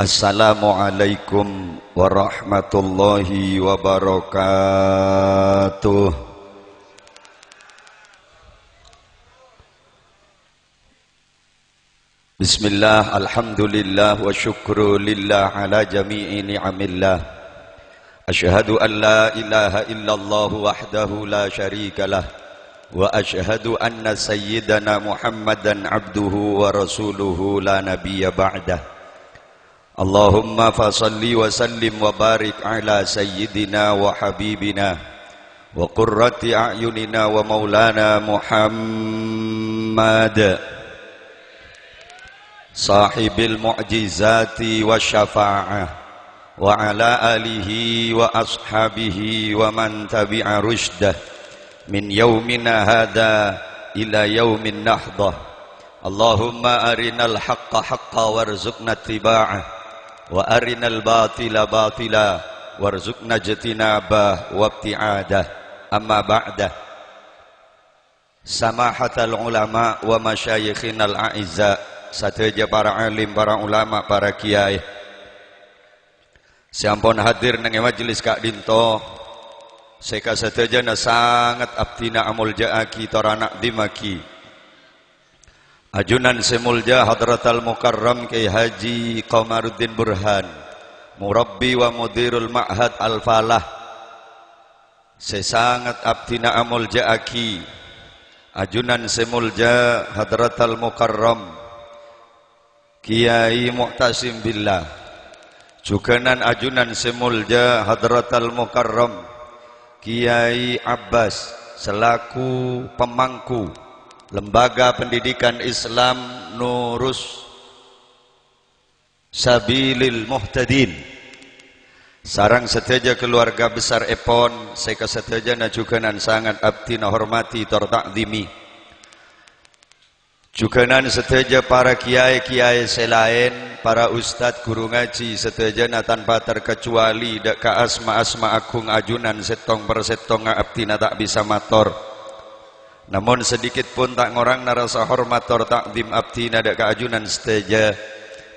Assalamualaikum warahmatullahi wabarakatuh. Bismillah, alhamdulillah wa syukru lillah ala jami'i ni'amillah. Asyhadu an la ilaha illallah wahdahu la syarikalah wa asyhadu anna sayyidana Muhammadan abduhu wa rasuluhu la nabiyya ba'dah. Allahumma fasalli wa sallim wa barik ala sayyidina wa habibina wa qurrati a'yunina wa maulana Muhammad sahibil mu'jizati wa syafa'ah wa ala alihi wa ashabihi wa man tabi'a rushdah min yaumina hadha ila yaumin nahdah. Allahumma arinal haqqa haqqa warzuqna ittiba'ah wa arinal batila batila warzuqna ijtinabah wa ibti'adah. Amma ba'dah. Samahatal ulama wa masyayikhinal a'izza, sateja para alim, para ulama, para kiai sampun hadir nang majelis Kak Dinto. Seka satejana sangat abdina amul jaaki toranak dimaki ajunan semulja hadratal mukarram Kyai Haji Qamaruddin Burhan, murabbi wa mudirul ma'had al-falah. Sesangat abdina amul jaaki ajunan semulja hadratal mukarram Kiai Mu'tasim Billah, juganan ajunan semulja hadratal mukarram Kiai Abbas selaku pemangku Lembaga Pendidikan Islam Nurus Sabilil Muhtadin. Sarang seteja keluarga besar Epon, seka seteja na juganan sangat abdi na hormati tor ta'zimi. Juganan seteja para kiai-kiai selain, para ustadz guru ngaji seteja na tanpa terkecuali dak ka asma-asma agung ajunan setong per setong abdi na tak bisa mator. Namun sedikit pun tak ngorang narasa hormat tor takdim abdi nada keajunan seteja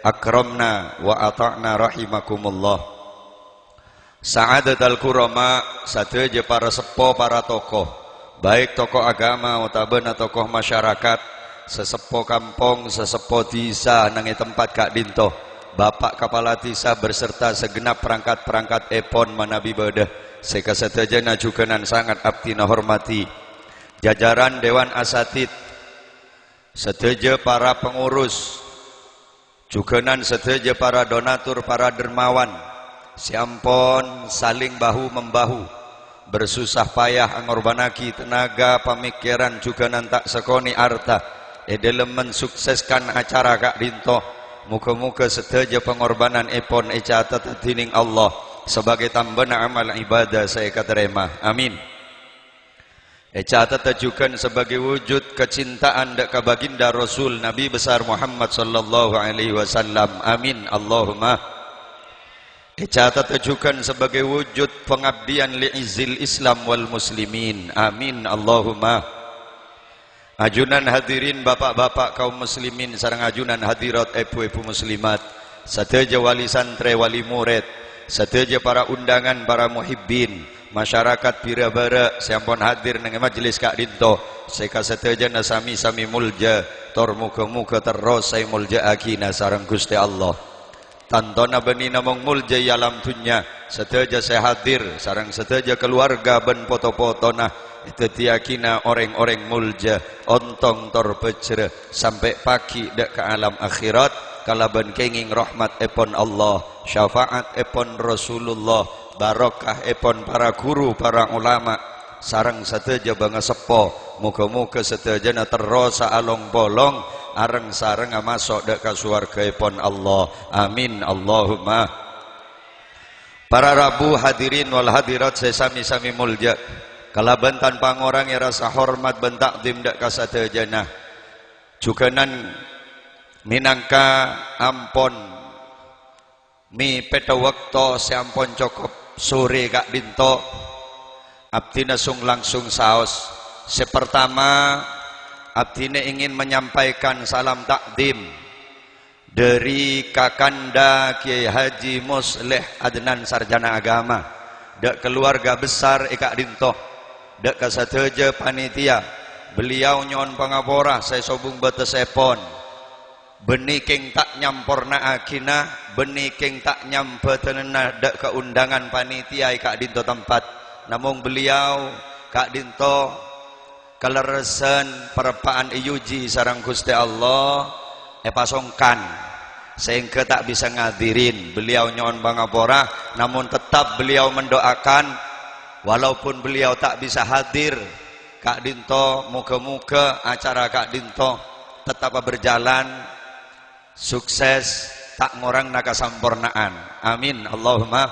akramna wa ata'na rahimakumullah. Sa'adat al-kurama sateja para sepo, para tokoh, baik tokoh agama utabana tokoh masyarakat, sesepo kampung, sesepo desa nangi tempat Kak Dinto, Bapak Kepala Desa berserta segenap perangkat-perangkat Epon manabi badah, seka sateja najukanan sangat abdi na hormati jajaran Dewan Asatid, seteja para pengurus, juganan seteja para donatur, para dermawan, siampon saling bahu-membahu, bersusah payah angorbanaki tenaga, pemikiran, juganan tak sekoni arta, dalam mensukseskan acara Kak Dinto. Muka-muka seteja pengorbanan Epon catat tining Allah sebagai tambana amal ibadah saya katerima. Amin. Catat tajukan sebagai wujud kecintaan dak ka baginda Rasul Nabi besar Muhammad sallallahu alaihi wasallam. Amin Allahumma. Catat tajukan sebagai wujud pengabdian li izil Islam wal muslimin. Amin Allahumma. Ajunan hadirin bapak-bapak kaum muslimin sareng ajunan hadirat ibu-ibu muslimat, sateja wali santri, wali murid, sateja para undangan, para muhibbin, masyarakat Birabara sampun hadir nang majelis Kak Dinto, seka seteja sami-sami mulja tor muga-muga terus saya mulja akina sareng Gusti Allah. Tantona bani namung mulja alam dunya, seteja saya hadir sareng seteja keluarga ben foto-fotona tetiakina orang-orang mulja ontong tor bejre sampai pagi dak ke alam akhirat kalaban kenging rahmat epon Allah, syafaat epon Rasulullah, barokah epon para guru, para ulama, sarang sateja bangga sepo, muka-muka sateja na terrosa along bolong, areng sareng masuk dak ka suarga epon Allah. Amin Allahumma. Para rabu hadirin wal hadirat sesami-sami mulja, kalaban tanpa ngorang ya rasa hormat ben takdim dak ka sateja na. Juganan minangka ampon mi peta waktu seampon cukup sore Kak Dinto abdina sung langsung saos. Sepertama abdina ingin menyampaikan salam takdim dari Kakanda Kiai Haji Musleh Adnan Sarjana Agama, dek keluarga besar Eka Dintoh, dek kasateja panitia, beliau nyon pangapora saya sobung betesepon, beniking tak nyamporna akina, beniking tak nyampetenena dek keundangan panitia Eka Dintoh tempat, namun beliau Kak Dintoh kaleresan perpaan iyuji sarang Gusti Allah pasongkan sehingga tak bisa ngadirin beliau nyon bangapora, namun tetap beliau mendoakan walaupun beliau tak bisa hadir Kak Dintoh, moga-moga acara Kak Dintoh tetap berjalan sukses tak ngorang naka sampurnaan, amin Allahumma.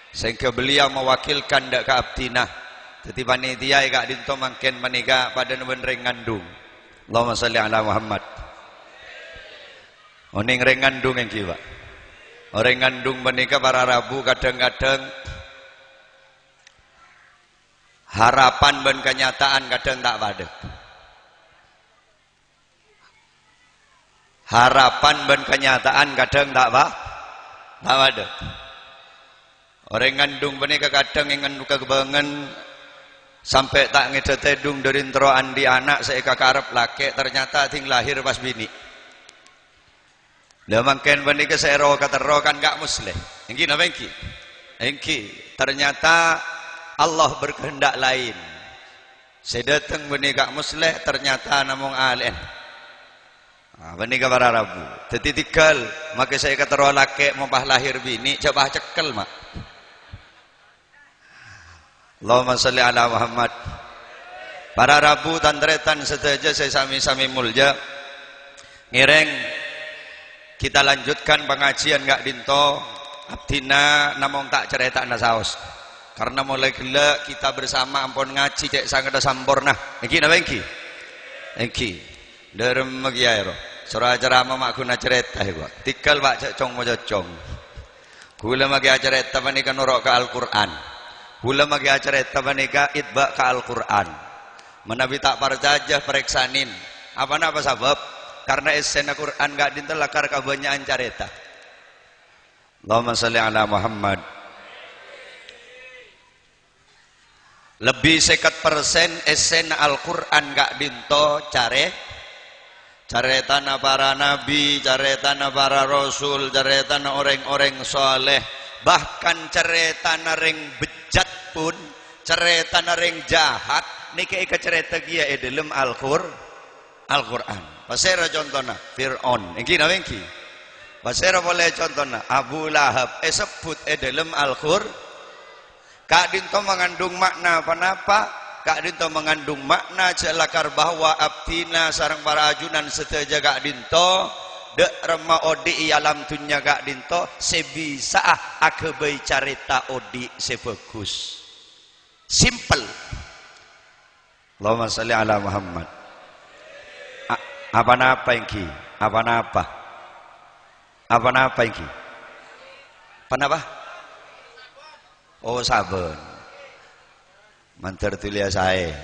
Sehingga beliau mewakilkan dak ke abdinah jadi panitia Kak Dintoh makin menikah pada nebenreng ngandung. Allahumma salli ala Muhammad. Oning rengandung yang kiwa. Orang ngandung menikah para Rabu kadang-kadang harapan dan kenyataan kadang tak pada. Harapan dan kenyataan kadang tak pada. Orang ngandung menikah kadang ingin luka kebangan sampai tak ngedetedung dari teroan di anak saya kakarep laki ternyata ting lahir pas bini. Lah mangken menika saya roh kata roh kan gak musleh. Engki napa engki? Engki ternyata Allah berkehendak lain. Saya datang menika musleh ternyata namung alen. Menika para Rabu. Dadi tigal maka saya kata roh laki mau pas lahir bini coba cekel mak. Allahumma salli ala Muhammad. Para Rabu tandretan sedaja saya sami-sami mulja ngireng kita lanjutkan pengajian Kak Dintoh abdina namung tak cerita anda saos karena mulai gila kita bersama ampun ngaji cek sangat sampurna engki napa engki derem megiae ro surah ceramah mak guna cerita gua tikal pak cek cong mojo cong kula magi cerita panika nurok ke Al-Qur'an kula magi cerita panika itba ke Al-Qur'an menawi tak parjajah periksanin apa sebab karena esen Al-Quran gak dintelakar kebanyakan careta. Allahumma salli ala Muhammad. Lebih 50% esen Al-Quran gak dinto caretana para nabi, caretana para rasul, caretana orang-orang soleh, bahkan caretana ring bejat pun, caretana ring jahat niki cerita dia dalam Al-Quran. Pasera contohnya Fir'aun. Engki napa engki? Pasera boleh contohnya Abu Lahab sebut dalam Al-Qur'an. Kak Dintoh mengandung makna apa-apa? Kak Dintoh mengandung makna celakar bahwa abdina sarang para ajunan seteja Kak Dintoh dek rema odi alam dunya Kak Dintoh sebisa akebai carita odi sebagus. Simple. Allahumma salli ala Muhammad. Apa-apa engki? Apa-apa engki? Apa? Oh sabun. Mantar tulia saya.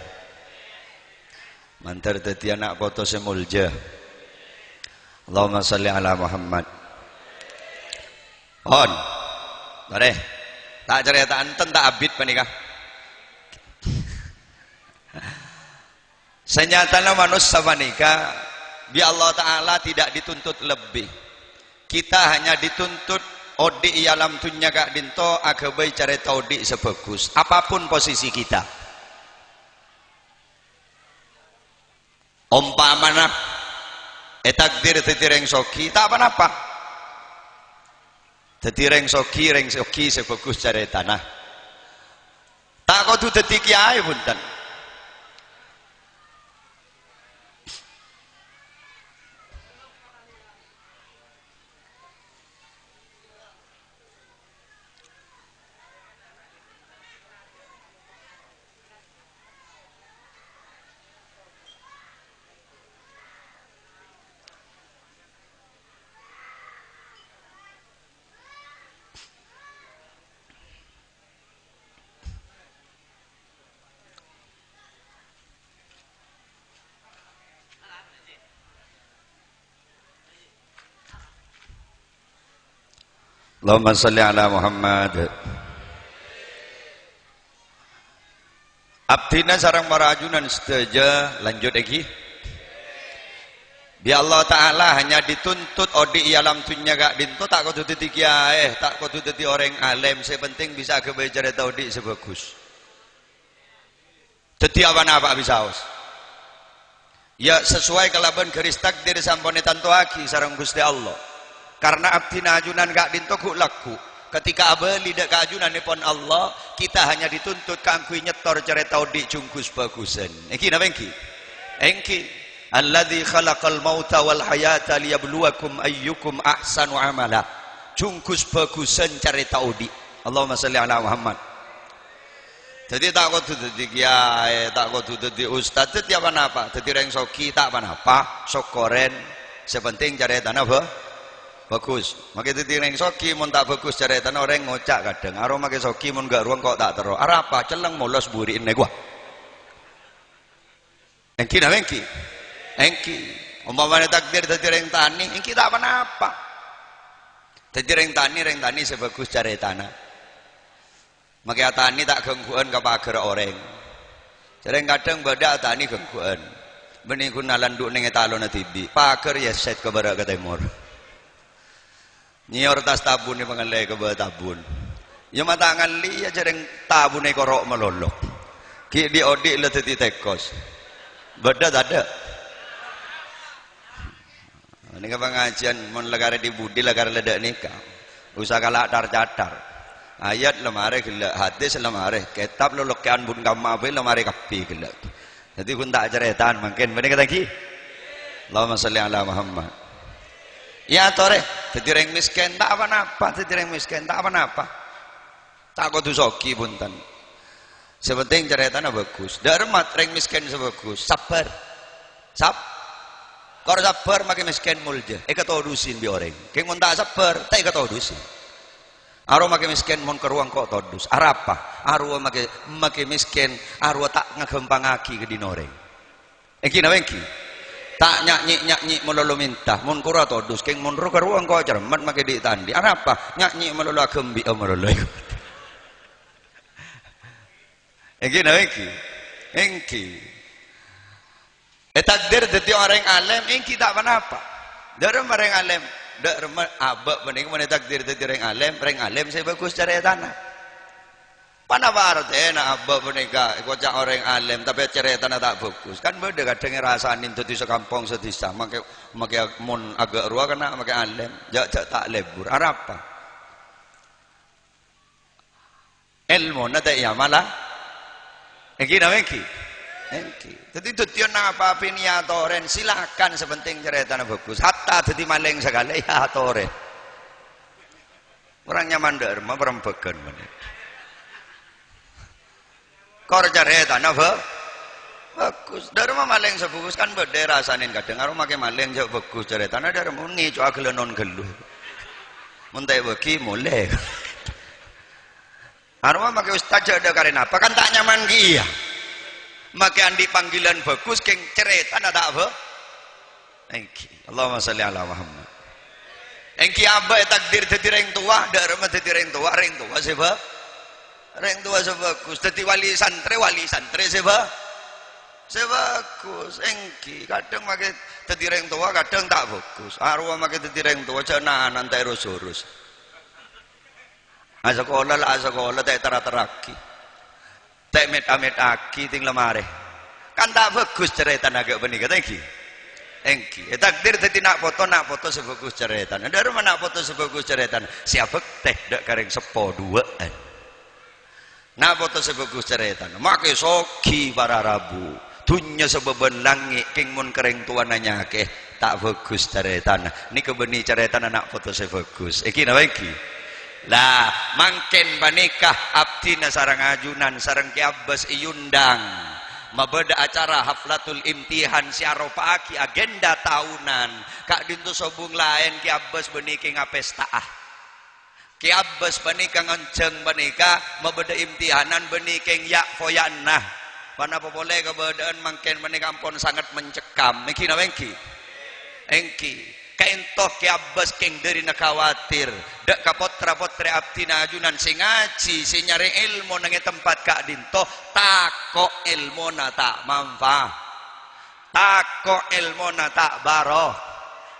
Mantar tadi anak foto semulja. Allahumma salli ala Muhammad. On. Mare. Tak cerita enten tak abid panikah. Senyatanya manusia panika bi Allah Ta'ala tidak dituntut lebih. Kita hanya dituntut odi alam dunya Kak Dintoh agabai carita odi sebagus apapun posisi kita. Umpamana takdir tetireng soki tak apa-apa. Tetireng soki sebagus carita nah. Tak kudu dadi kiai punten. Allahumma salli ala Muhammad. Abdina sarang para ajunan seteja lanjut lagi. Bi Allah Ta'ala hanya dituntut odi alam dunya gak dituntut tak kudu dadi kiai, tak kudu dadi orang alim, sepenting bisa kebajar odi sebagus. Dadi apa-apa bisa us. Ya sesuai kelaban garis takdir sampone tantoaki sareng Gusti Allah. Karena abdina ajunan gak dituntut laku. Ketika abeli dak kajunanipun Allah, kita hanya dituntut kanggo nyetor cerita odi jungkus bagusan. Iki napa iki? Engki alladzi khalaqal mauta wal hayata liyabluwakum ayyukum ahsanu amala. Jungkus bagusan cerita odi. Allahumma shalli ala Muhammad. Jadi tak kudu dadi kiai, tak kudu dadi ustaz, dadi apa-apa, dadi reng soki tak apa-apa, sokoren, sepenting caritana bagus. Make dadi reng soki mun tak bagus caritana orang ngocak kadang. Aro make soki mun gak ruang kok tak tero. Ara apa celeng molos buriin nek gua. Engki na engki. Engki. Umpamane takdir dadi reng tani, engki tak apa-apa. Dadi reng tani sebagus caritana. Make tani tak gangguan ka pager orang. Jareng kadang badak tani gangguan. Bening kunalan nduk ning etalon tibi. Pager ya set ke barat ke timur. Nyior tas tabun ni pangalai ke bawah tabun. Ya mata ngali ya jareng tabun ni korok melolok. Ki di odik le teti tekos. Beda tak ada. Ini ke pengajian mon legara di budi legara ledak nikah. Usah kalah dar-cadar. Ayat lemare gelak, hadis lemare, kitab lo lokian bun kamabe lemare kapi gelak. Jadi kun tak ceretan mungkin bener kata ki. Allahumma shalli ala Muhammad. Ya tore, dadi reng miskin tak apa-apa, dadi reng miskin tak apa-apa. Tak kudu soki punten. Sepenting ceritanya bagus. Darmat reng miskin sebagus, sabar. Kalau sabar makin miskin mulja. Ketodusin bi orang. Keng mun tak sabar, tak ketodusin. Aro makin miskin mun keruang kok todus. Arapa? Aro makin miskin, aro tak ngegempangaki ke dinoreng. Engki nawe engki. Tak nyanyi melulu minta mun kura todus keng mun ruang kok cermat make di tandi apa nyanyi melulu gembi melulu engki na engki takdir dadi orang alim engki tak apa darem orang alim dak remet abak bening men takdir dadi orang alim saya bagus cara tanah Panapa artinya abah menikah kocak orang alim tapi ceritanya tak bagus kan beda kadang rasain dadi sekampung sedisa make mun agak ruah kena make alim jak tak lebur apa ilmu nada ya malah engki engki jadi tujuan apa niatoren silakan sepenting ceritanya bagus hatta jadi maling sekali ya toren orangnya mandar mah perempegan menit kor caretan apa bagus dari maling sebagus kan beda rasain kadang karo make maling jauh bagus caretan dari muni cua gelenon gelu muntai bagi mulai arwah make ustaz ada karena apa kan tak nyaman dia make andi panggilan bagus keng ceretan ada apa engki Allahumma shalli ala Muhammad engki abah takdir dadi reng tua dari mah dadi reng tua sebab reng tua sebagus dadi wali santri sebagus engki kadang make dadi reng tua kadang tak bagus arwah make dadi reng tua cenah nanti urus sekolah tak teraki tak meta-metaki ting lemare kan tak bagus cerita agak benih kata engki takdir dadi nak foto sebagus cerita dari mana foto sebagus cerita siapa teh dak kareng sepo duaan nah foto sebagus ceretan make soki para rabu dunya sebeban langit king mun kereng tua nanya ke tak bagus ceretan ini kebeni ceretan anak foto sebagus iki nawa iki lah mangken banikah abdina sarang ajunan sarang kiabbas iundang mabeda acara haflatul imtihan siaropaki agenda tahunan kak dintu sobung lain kiabbas beniki ngapestaah Ki Abbas banika nganceng banika mabeda imtihanan benikeng ya foyanah panapa boleh kebedaan mangken banika ampun sangat mencekam iki na engki kaintoh ke abbas keng dari nak khawatir dak ka potra-potre abdi najunan sing ngaji sing nyari ilmu nang tempat kak dinto takok ilmu na tak manfaat takok ilmu na tak baroh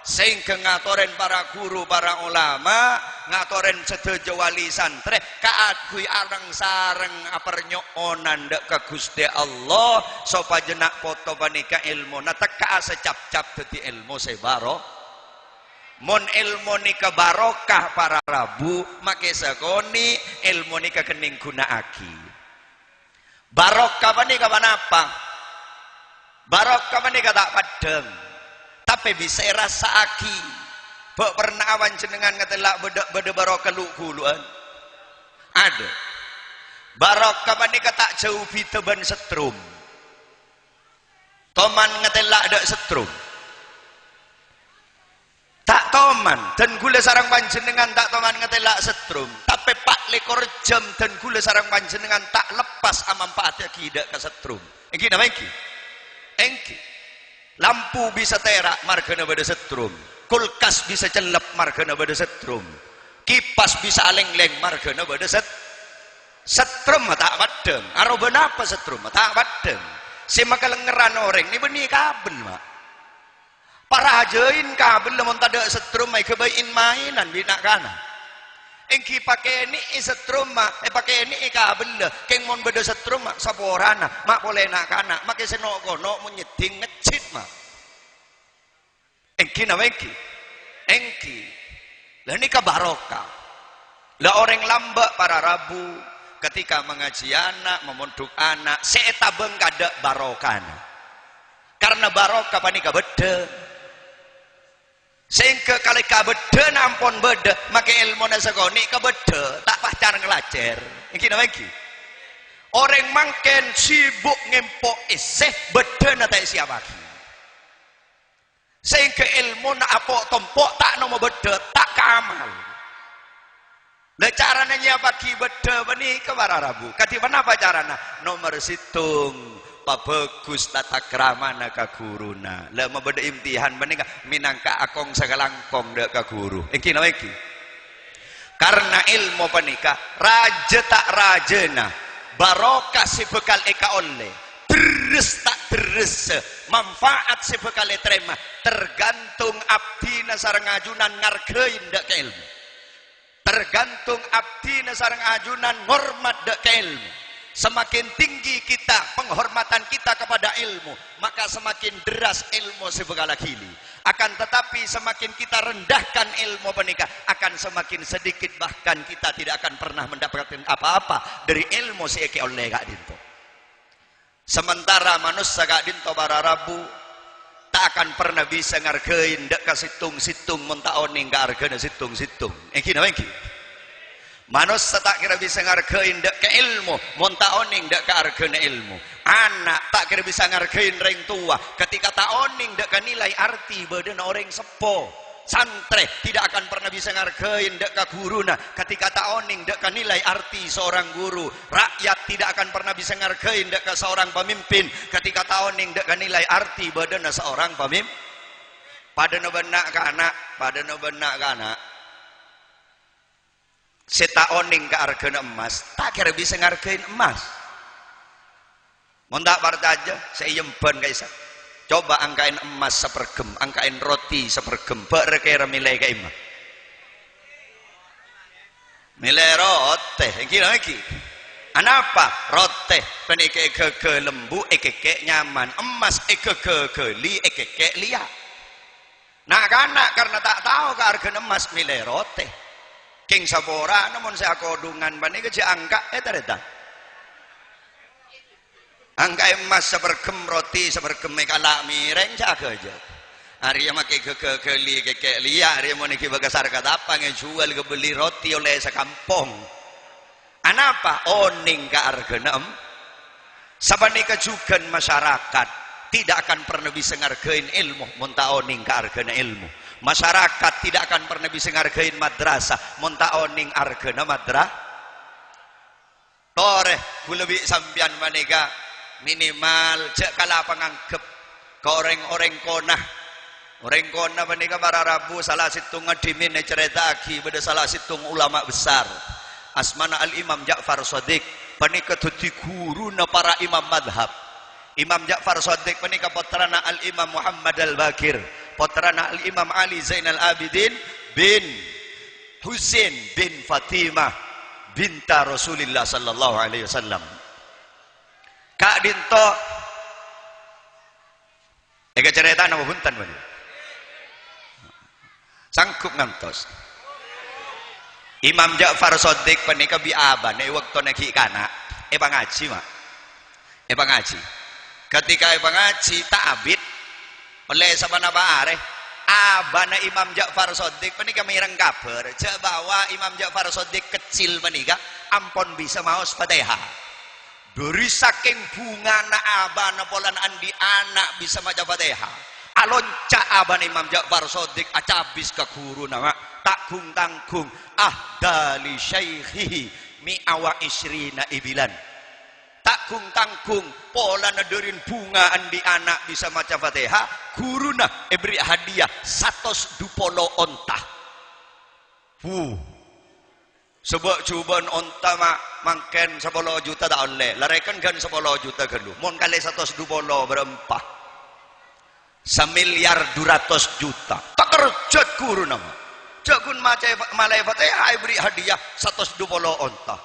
sing ngatoren para guru para ulama ngatoren sedoyo wali santri kaadui arang sareng apernyoonan dak ka Gusti Allah sopajenak foto panika ilmu na teka secap-cap dadi ilmu sebaro mon ilmu nika barokah para rabu make sakoni ilmu nika kening gunaaki barokah panika apa barokah panika tak padeng tapi bisa rasaaki bok pernah awan jenengan ngetelak beda barokah lukuluan ada barokah panika tak jauh biteban setrum toman ngetelak dak setrum tak toman dan gula sarang panjenengan tak toman ngetelak setrum tapi 4 jam dan gula sarang panjenengan tak lepas amanfaatnya kidak ke setrum engki nama engki lampu bisa terak margana pada setrum kulkas bisa celep margana pada setrum kipas bisa aleng-leng margana pada setrum tak padeng aroban apa setrum tak padeng si maka lengeran orang ini benih kabel mak para hajain kabel lemon tada setrum mai kebain mainan bina kana engki pakai ini setrum mak pakai ini kabel keng mon beda setrum mak saporana mak boleh nak kana mak senok kono menyeding ngecit mak engki nama engki lah ini barokah lah orang lambak para rabu ketika mengaji anak memondok anak seeta bengkada barokana karena barokah panika beda sehingga kali kabeda nampon beda make ilmu nasakoni kabeda tak pacar ngelajar iki nama iki orang mangken sibuk ngempok iseh beda na tak siapa lagi sehingga ilmu na apok tompok tak nomo beda tak kamal lah caranya nyiapa ki beda bani kebara rabu kati mana apa caranya nomor situng Pak bagus tata kramana ka guruna lah mabeda imtihan menika minangka akong sagalangkong dak ka guru iki nawa iki karena ilmu panika raja tak rajena barokah si bekal eka oleh deres tak deres manfaat si bekal terima tergantung abdi sareng ajunan ngargein dak ka ilmu tergantung abdi sareng ajunan hormat dak ka ilmu semakin tinggi kita penghormatan kita kepada ilmu maka semakin deras ilmu sebegala kili akan tetapi semakin kita rendahkan ilmu menikah akan semakin sedikit bahkan kita tidak akan pernah mendapatkan apa-apa dari ilmu si eke oleh kak dinto sementara manusia kak dinto para rabu tak akan pernah bisa ngargein dek ka situng-situng montaoning ka argana situng-situng iki nama iki manusia tak kira bisa ngargain dek ke ilmu monta oning dek ke argana ilmu anak tak kira bisa ngargain ring tua ketika tak oning dek ke nilai arti badan orang sepo santre tidak akan pernah bisa ngargain dek ke guruna ketika tak oning dek ke nilai arti seorang guru rakyat tidak akan pernah bisa ngargain dek ke seorang pemimpin ketika tak oning dek ke nilai arti badan seorang pemimpin pada benak kana seta oning ke argana emas tak kira bisa ngargain emas mondak partaja saya yemban kaisa coba angkain emas sepergem angkain roti sepergem berkira milai ke imah milai rote iki lagi anapa rote penike ke lembu ekeke nyaman emas ekeke li ekeke liat nak kanak karena tak tahu ke argana emas milai rote king sapora namun saya kodungan bani ke angka tereta angka emas sepergem roti sepergem kalak mireng jaga aja hari yang makai kekeli kekek liya hari yang mau niki bagasar kata apa ngejual kebeli roti oleh sekampung anapa oning ke argana sabani kejugan masyarakat tidak akan pernah bisa ngargain ilmu monta oning ke argana ilmu masyarakat tidak akan pernah bisa ngargain madrasah monta oning argana madrasah tore lebih sampian manega minimal cek kala panganggep ke orang-orang konah Orang kona panika para Rabu salah situng ngadimin cerita aki beda salah situng ulama besar. Asmana al-Imam Ja'far Shadiq panika dadi guruna para imam madhab. Imam Ja'far Shadiq panika putrana al-Imam Muhammad al-Bakir, putrana al-Imam Ali Zainal Abidin bin Husain bin Fatimah binta Rasulillah sallallahu alaihi wasallam. Kak dinto ega cerita nama buntan bani sangkup ngantos Imam Ja'far Shadiq panika biaban waktu neki kana ngaji mak ngaji ketika ngaji ta'abid oleh sabana baare abana Imam Ja'far Shadiq panika mireng kabar cek bahwa Imam Ja'far Shadiq kecil panika ampun bisa maos Fatihah dari saking bunga na abana polan andi anak bisa maca Fatihah alonca abana Imam Ja'far Shadiq acabis ke guru nama takgung tanggung ahdali syaikhihi mi'awa isrina ibilan takgung tanggung pola nederin bunga andi anak bisa maca Fatihah guruna beri hadiah 120 onta sebab cubaan onta mangken 10 juta tak oleh larekan kan 10 juta kan lu mon kali 120 berempah 1.200.000.000 juta tak kerjat guru nama jagun maca malai Fatihah beri hadiah 120 onta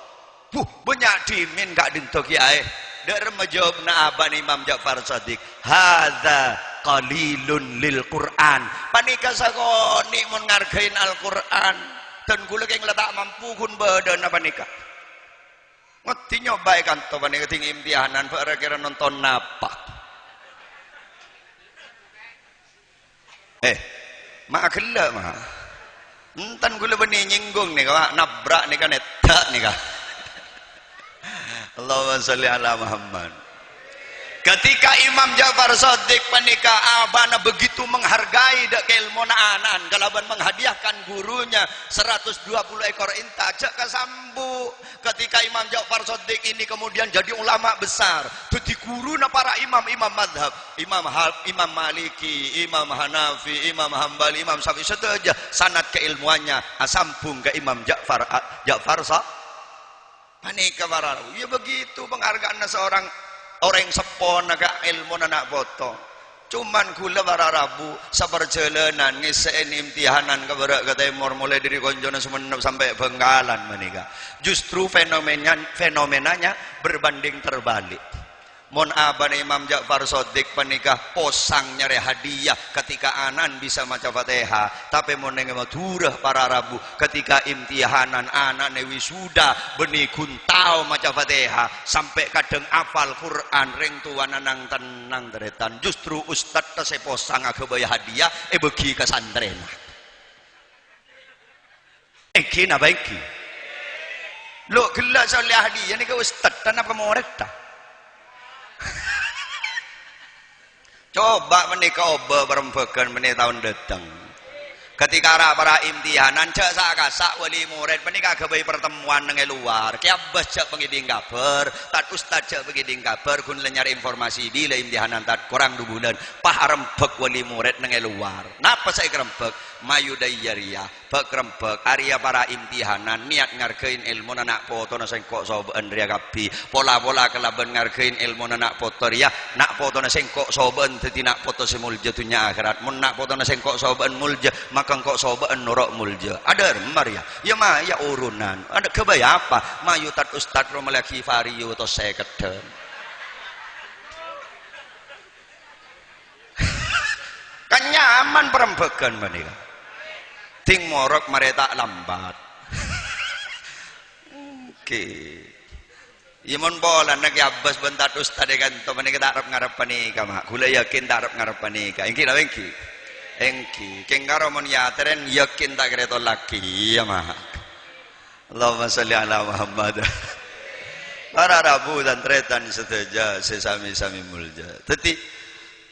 banyak dimin gak dinto kiai dari menjawab na aban Imam Ja'far Shadiq hadza qalilun lil Quran panika sagoni mun ngargain Al-Quran dan gula yang letak mampu kun badan apa nikah ngerti nyoba kan to panika tinggi imtihanan kira nonton napa mak gelak mah entan gula benih nyinggung nih kak nabrak nih kan etak nih kak Allahumma sholli ala Muhammad. Ketika Imam Ja'far Shadiq panika abana begitu menghargai dak keilmuan anan kalaban menghadiahkan gurunya 120 ekor inta cek kasambu ketika Imam Ja'far Shadiq ini kemudian jadi ulama besar jadi guruna para imam madhab Imam Maliki, Imam Hanafi, Imam Hambali, Imam Syafi'i seteja sanad keilmuannya sambung ke Imam Ja'far Shadiq panika para ya begitu penghargaan seorang orang sepon agak ilmu anak foto cuman gula para Rabu saperjalanan ngisein imtihanan keberak kata mulai dari konjono Sumenep sampai Bengkalan menika justru fenomenanya berbanding terbalik mon aban Imam Ja'far Shadiq panikah posang nyari hadiah ketika anan bisa maca Fatihah tapi mon neng madurah para Rabu ketika imtihanan anan wisuda benih kuntau maca Fatihah sampai kadang hafal Quran ring tuana nang tenang teretan justru ustad tase posang agabaya hadiah begi kasandrena kina baiki lo gila soleh hadiah ni ke ustad tanpa murid ta coba menikah oba perempuan menikah tahun datang ketika para imtihanan cek sak wali murid menikah kebayi pertemuan dengan luar kiabas cek pengiding kabar tat ustad cek pengiding kabar kun nyari informasi bila imtihanan tat kurang 2 bulan pah rembek wali murid dengan luar napa saya rembek mayudayyariyah bak rembek area para imtihanan niat ngargain ilmu anak foto sing kok soben ria kapi pola-pola kelaban ngargain ilmu anak foto ya nak foto sing kok soben dadi nak foto semulja dunya akhirat mun nak foto sing kok soben mulja maka kok soben nurok mulja ada Maria ya mah ya urunan ada kebaya apa mayutat ustad romalaki variu to sekeden kan nyaman perembekan menika ting morok mereka lambat oke ya mon bola nak Abbas bentar ustad kan to menika tak arep panika mak kula yakin tak arep ngarep panika engki la engki keng karo mon ya teren yakin tak kreto lagi ya mah Allahumma sholli ala Muhammad para Rabu dan tretan seteja sesami-sami mulja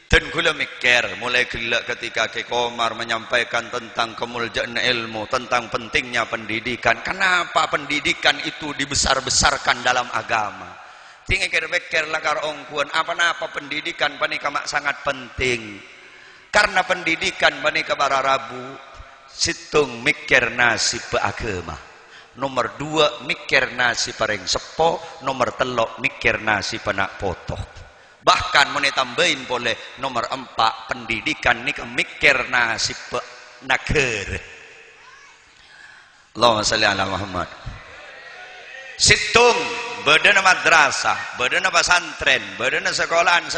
dan gula mikir mulai gila ketika Ki Komar menyampaikan tentang kemuljaan ilmu tentang pentingnya pendidikan kenapa pendidikan itu dibesar-besarkan dalam agama tinggal pikir lah karo ongkuan apa pendidikan panika mak sangat penting Karena pendidikan menika para rabu situng mikir nasib agama. Nomor 2 mikir nasib paring sepo, nomor 3 mikir nasib anak potoh. Bahkan mau tambahin boleh nomor 4 pendidikan nika mikir nasib negara. Allahumma shalli ala Muhammad. Situng bedana madrasah, bedana pesantren, bedana sekolahan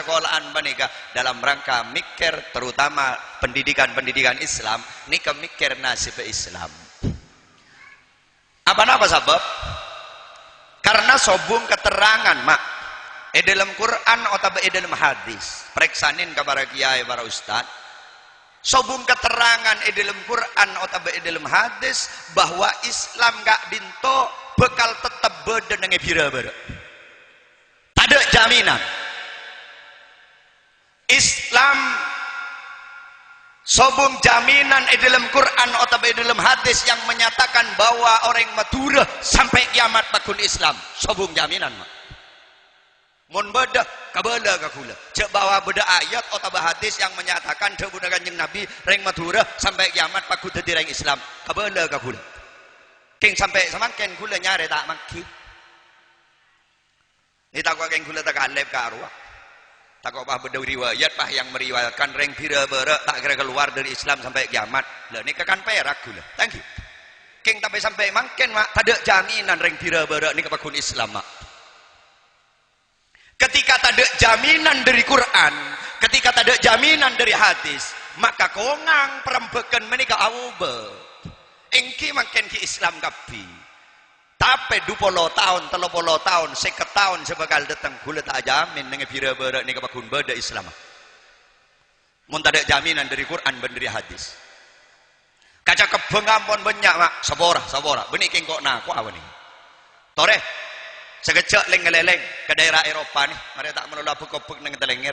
menika dalam rangka mikir terutama pendidikan Islam nika mikir nasib Islam. Apa sebab? Karena sobung keterangan mak dalam Quran atau dalam hadis. Periksanin kepada kiai para ustad. Sobung keterangan dalam Quran atau dalam hadis bahwa Islam gak binto bekal tetap beda dengan bira-bira. Tak ada jaminan. Islam sobung jaminan dalam Quran atau dalam hadis yang menyatakan bahwa orang Madura sampai kiamat bakun Islam. Sobung jaminan mak. Mun beda kabala kakula. Cek bawa beda ayat atau hadis yang menyatakan dawuh Kanjeng Nabi reng Madura sampai kiamat bakun dadi reng Islam. Kabala kakula. King sampai semakin kula nyare tak maki. Ni tak keng kula tak alep ka arwah. Tak kok bah beda riwayat bah yang meriwayatkan reng bira-bira tak kira keluar dari Islam sampai kiamat. Lah ni kan perak kula. Thank you. King sampai makin mak tak ada jaminan reng bira-bira ni bakun Islam mak. Ketika tak ada jaminan dari Quran, ketika tak ada jaminan dari hadis, maka kongang perembekan menika awube. Engki makin ki Islam kapi. Tapi 20 tahun, 30 tahun, 50 tahun sebakal datang kula tak jamin dengan bira-bira ni bakun beda Islam. Mun tak ada jaminan dari Quran dan dari hadis. Kaca kebengampun banyak mak, sabora. Benih king kok nak apa ni? Tore sekejap leng-leleng ke daerah Eropa nih, mereka tak menolak pekopek dengan telengir.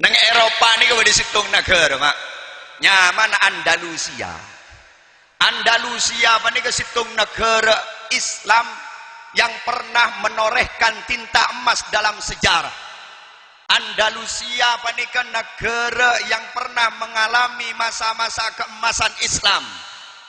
Nang Eropa nih kau di situng negara mak, nyaman Andalusia. Andalusia apa nih ke situng negara Islam yang pernah menorehkan tinta emas dalam sejarah. Andalusia apa nih ke negara yang pernah mengalami masa-masa keemasan Islam.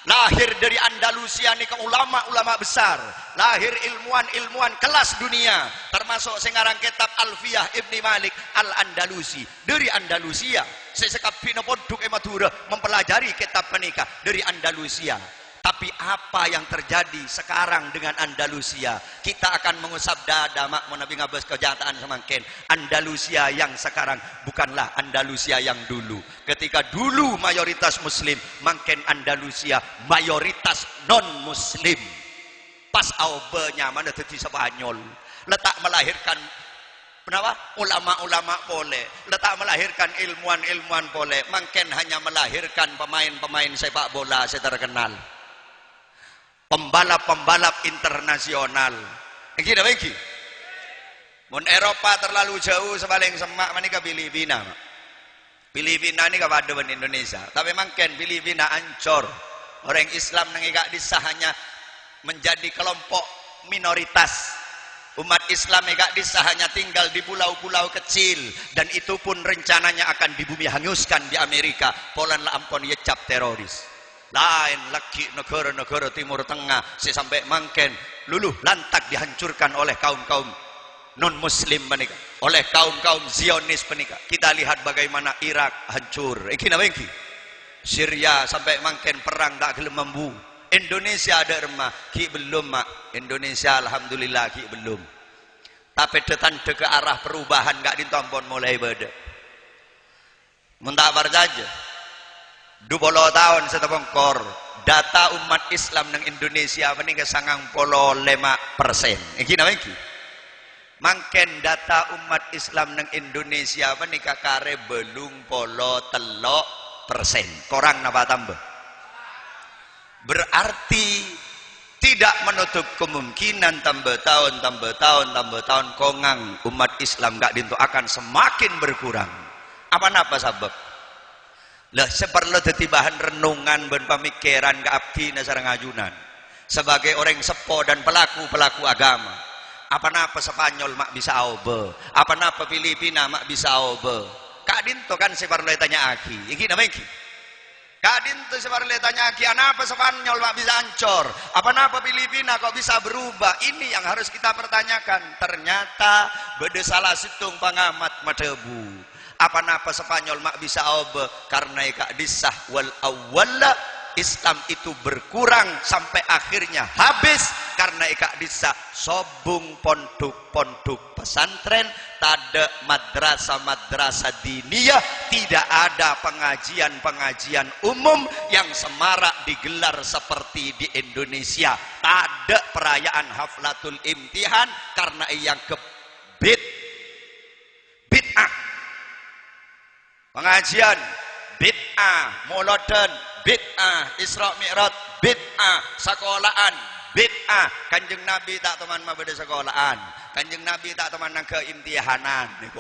Lahir dari Andalusia nih ke ulama-ulama besar, lahir ilmuwan-ilmuwan kelas dunia, termasuk sengarang kitab Alfiyah Ibni Malik Al-Andalusi dari Andalusia. Sesekapina poduk Madura mempelajari kitab menikah dari Andalusia. Tapi apa yang terjadi sekarang dengan Andalusia? Kita akan mengusap dada mak menabi ngabas kejataan semakin. Andalusia yang sekarang bukanlah Andalusia yang dulu. Ketika dulu mayoritas muslim, makin Andalusia mayoritas non muslim. Pas aubenya mana tadi Spanyol. Letak melahirkan kenapa? Ulama-ulama boleh. Letak melahirkan ilmuwan-ilmuwan boleh. Makin hanya melahirkan pemain-pemain sepak bola terkenal. Pembalap-pembalap internasional. Iki dah iki. Mun Eropa terlalu jauh sebaling semak manika Filipina. Filipina ni kapada Indonesia. Tapi makin Filipina ancor. Orang Islam nang gak disah hanya menjadi kelompok minoritas. Umat Islam gak disah hanya tinggal di pulau-pulau kecil dan itu pun rencananya akan dibumi hanguskan di Amerika. Polan la ampon yecap teroris. Lain lagi negara-negara Timur Tengah sampai makin luluh lantak dihancurkan oleh kaum-kaum non muslim menikah, oleh kaum-kaum Zionis menikah. Kita lihat bagaimana Irak hancur. Iki napa iki? Syria sampai makin perang tak gelem mambu. Indonesia ada remah, ki belum mak. Indonesia alhamdulillah ki belum. Tapi tanda ke arah perubahan gak ditompon mulai beda. Muntabar saja. 20 tahun setepengkor data umat Islam nang Indonesia menika 95%. Iki napa iki? Mangken data umat Islam nang Indonesia menika kare 83%. Korang napa tambah? Berarti tidak menutup kemungkinan tambah tahun kongang umat Islam gak dintu akan semakin berkurang. Apa sebab? Lah seperlu dadi bahan renungan ben pemikiran ke abdi nasarang ajunan sebagai orang sepo dan pelaku agama. Apa Spanyol mak bisa obe, apa Filipina mak bisa obe. Kak Dinto kan separle tanya aki, iki namanya iki. Kak Dinto separle tanya aki, apa Spanyol mak bisa ancor, apa Filipina kok bisa berubah. Ini yang harus kita pertanyakan. Ternyata beda salah situng pengamat madebu. Apa Spanyol mak bisa obe karena ika disah wal awwala Islam itu berkurang sampai akhirnya habis karena ika disah sobung pondok pesantren, tada madrasah diniyah, tidak ada pengajian umum yang semarak digelar seperti di Indonesia. Ada perayaan haflatul imtihan karena yang bid'ah. Pengajian bid'ah, molodan bid'ah, Isra Mi'raj bid'ah, sekolahan bid'ah. Kanjeng Nabi tak teman mah beda sekolahan. Kanjeng Nabi tak teman nang keimtihanan niku.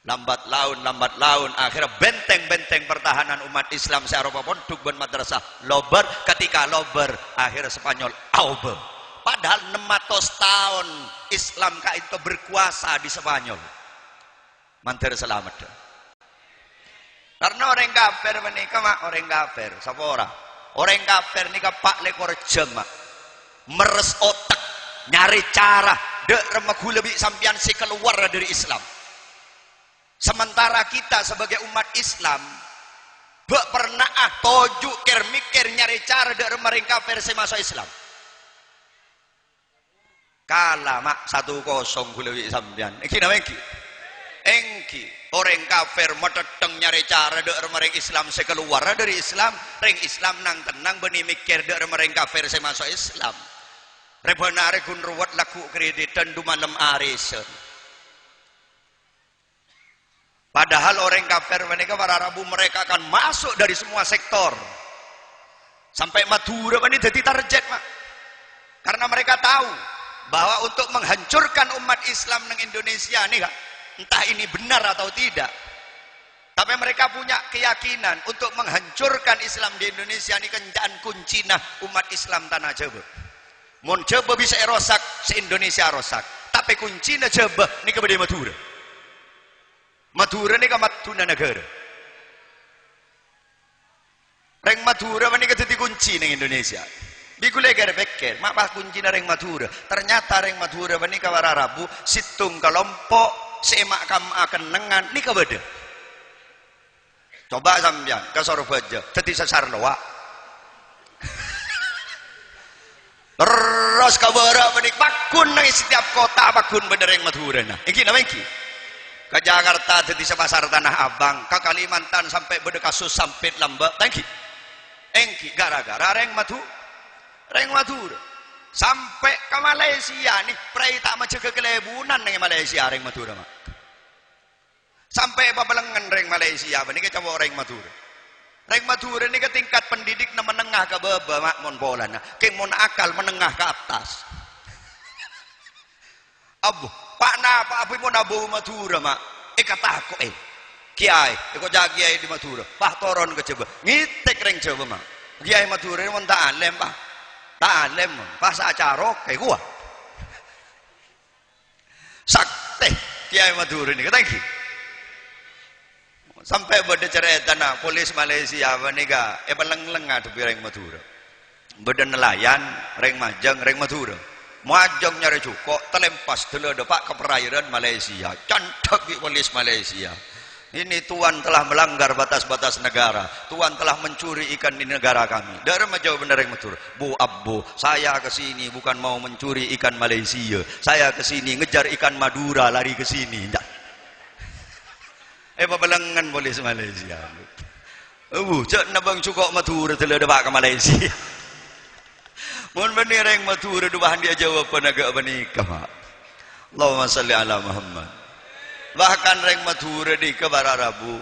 Lambat laun akhirnya benteng pertahanan umat Islam se-Eropa pondok ben madrasah lober, ketika lober akhirnya Spanyol auber. Padahal 600 tahun Islam ka itu berkuasa di Spanyol. Mantir selamat. Karena orang kafir menikah mak orang kafir, sapa ora? Orang kafir nikah pak lekor jam mak. Meres otak, nyari cara, dek remagu lebih sampian si keluar dari Islam. Sementara kita sebagai umat Islam, bek pernah toju mikir nyari cara dek remering kafir si masuk Islam. Kalah mak 1-0 lebih sampian. Iki namanya iki. Engki orang kafir meteteng nyari cara dek mereng Islam saya keluar dari Islam, reng Islam nang tenang beni mikir dek mereng kafir saya masuk Islam. Rebanare gun ruwet laku kreditan du malam arisen. Padahal orang kafir mereka para Rabu mereka akan masuk dari semua sektor. Sampai Madura ini jadi target mak. Karena mereka tahu bahwa untuk menghancurkan umat Islam nang Indonesia nih kak, entah ini benar atau tidak, tapi mereka punya keyakinan untuk menghancurkan Islam di Indonesia ini kenjaan kuncina umat Islam tanah Jawa. Mun Jawa bisa erosak, se-Indonesia rosak. Tapi kuncina Jawa ini kepada Madura. Madura ini ke Matuna negara. Reng Madura ini jadi kunci di Indonesia. Bikule gerbekir, mak kuncina reng Madura. Ternyata reng Madura ini ke Rabu, situng kelompok semak kam akan nengan ni kabada. Coba sampean ke Surabaya jadi sesar loa. Terus kabara menik bakun nang setiap kota bakun benereng Madura nah. Iki nama iki. Ke Jakarta jadi sepasar Tanah Abang, ke Kalimantan sampai beda kasus sampai Lambak. Thank you. Engki gara-gara reng Madura. Sampai ke Malaysia nih, prai tak macam kekelebunan nang Malaysia reng Madura mak. Sampai babalengan reng Malaysia, bani ke coba reng Madura. Reng Madura ini ke tingkat pendidik na menengah ke bawah mak mon bola na, ke mon akal menengah ke atas. Abu, pak napa abu mon abu Madura mak, kata aku kiai, ikut jagiai di Madura, pak toron ke coba, ngitek reng coba mak, kiai Madura ini mon tak alem pak. Ta'alem pas acara kayak gua sakte kiai Madura ini thank you. Sampai beda cerita na polis Malaysia menika peleng-leng ada reng Madura beda nelayan reng Majang reng Madura Majang nyari cukup telempas dulu ada pak ke perairan Malaysia cantik polis Malaysia. Ini Tuhan telah melanggar batas-batas negara. Tuhan telah mencuri ikan di negara kami. Dari jauh benar yang matur. Bu Abbo, saya ke sini bukan mau mencuri ikan Malaysia. Saya ke sini ngejar ikan Madura lari ke sini. Babalangan polis Malaysia. Cak nabang cukup Madura telah ada ke Malaysia. Mun bener yang Madura dubahan dia jawab penaga menikah. Allahumma salli ala Muhammad. Bahkan reng Madura di ke Rabu,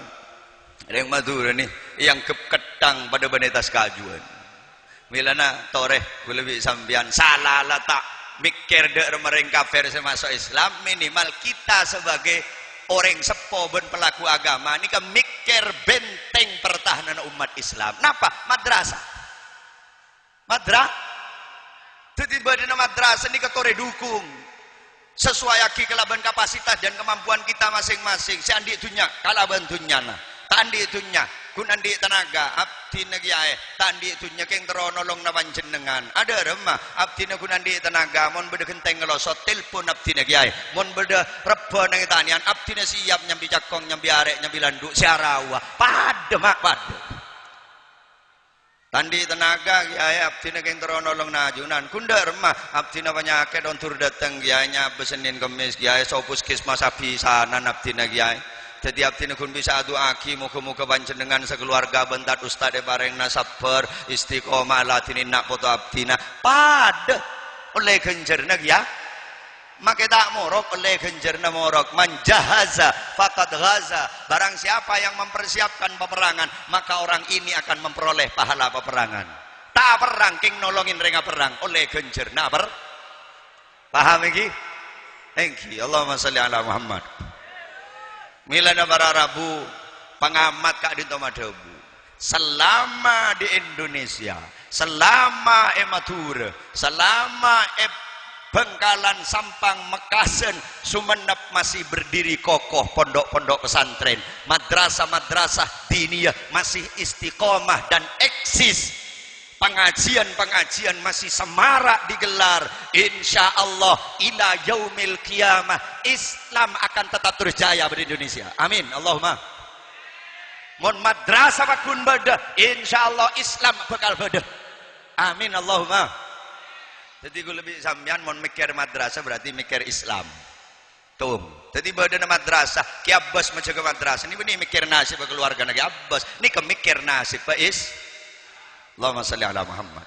reng Madura nih yang ketang pada benetas kajuan. Milana toreh lebih sambian salah letak mikir dek mereng kafir masuk Islam, minimal kita sebagai orang sepo ben pelaku agama ini kan mikir benteng pertahanan umat Islam. Napa? Madrasah. Tiba-tiba madrasah ini ketore dukung. sesuai aki kelaban kapasitas dan kemampuan kita masing-masing. Si andi dunya kalaban dunyana tandi dunya kun andi tenaga abdi nagyae tandi dunya keng tero nolong na panjenengan ada remah abdi kun andi tenaga mon bede genteng ngelosot telepon abdi nagyae mon bede rebo nang tanian abdi siap nyambi cakong nyambi arek nyambi landuk siarawa pade mak pade tandi tenaga kiai abdi keng tero nolong najunan kunda remah abdi penyakit ontur dateng kiainya besenin kemis kiai sopus kismas abisanan abdi kiai. Jadi abdi kun bisa adu aki muka-muka panjenengan sekeluarga bentat ustadz bareng sabar istiqomah latinin nak foto abdina pada oleh genjerna ya make tak morok oleh genjerna morok manjahaza faqad ghaza barang siapa yang mempersiapkan peperangan maka orang ini akan memperoleh pahala peperangan tak perang king nolongin renga perang oleh genjerna paham iki engki Allahumma sholli ala Muhammad. Milana para Rabu pengamat Kak Dinto Madebu selama di Indonesia selama Madura selama Bengkalan Sampang Mekasen Sumenep masih berdiri kokoh pondok-pondok pesantren madrasah-madrasah diniyah masih istiqomah dan eksis pengajian-pengajian masih semarak digelar insya Allah ila yaumil qiyamah Islam akan tetap terus jaya di Indonesia amin Allahumma mon madrasah bakun beda insya Allah Islam bakal beda amin Allahumma jadi gue lebih sampean mon mikir madrasah berarti mikir Islam tuh jadi beda madrasah ki Abbas menjaga madrasah ini benih mikir nasib keluarga nagi Abbas ini kemikir nasib Is Allahumma salli ala Muhammad.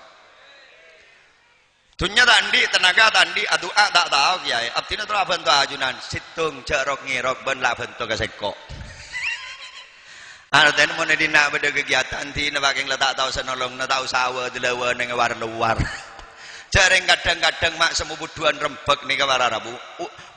Dunya tandi tenaga tandi adua tak tahu kiai. Abdina tu bantu ajunan situng jarok ngirok ben la bantu kaseko. Arten mun dina beda kegiatan tina bakeng letak tahu senolong na tahu sawa delewe ning luar. Jareng kadang-kadang mak semubuduan rembek nih para Rabu.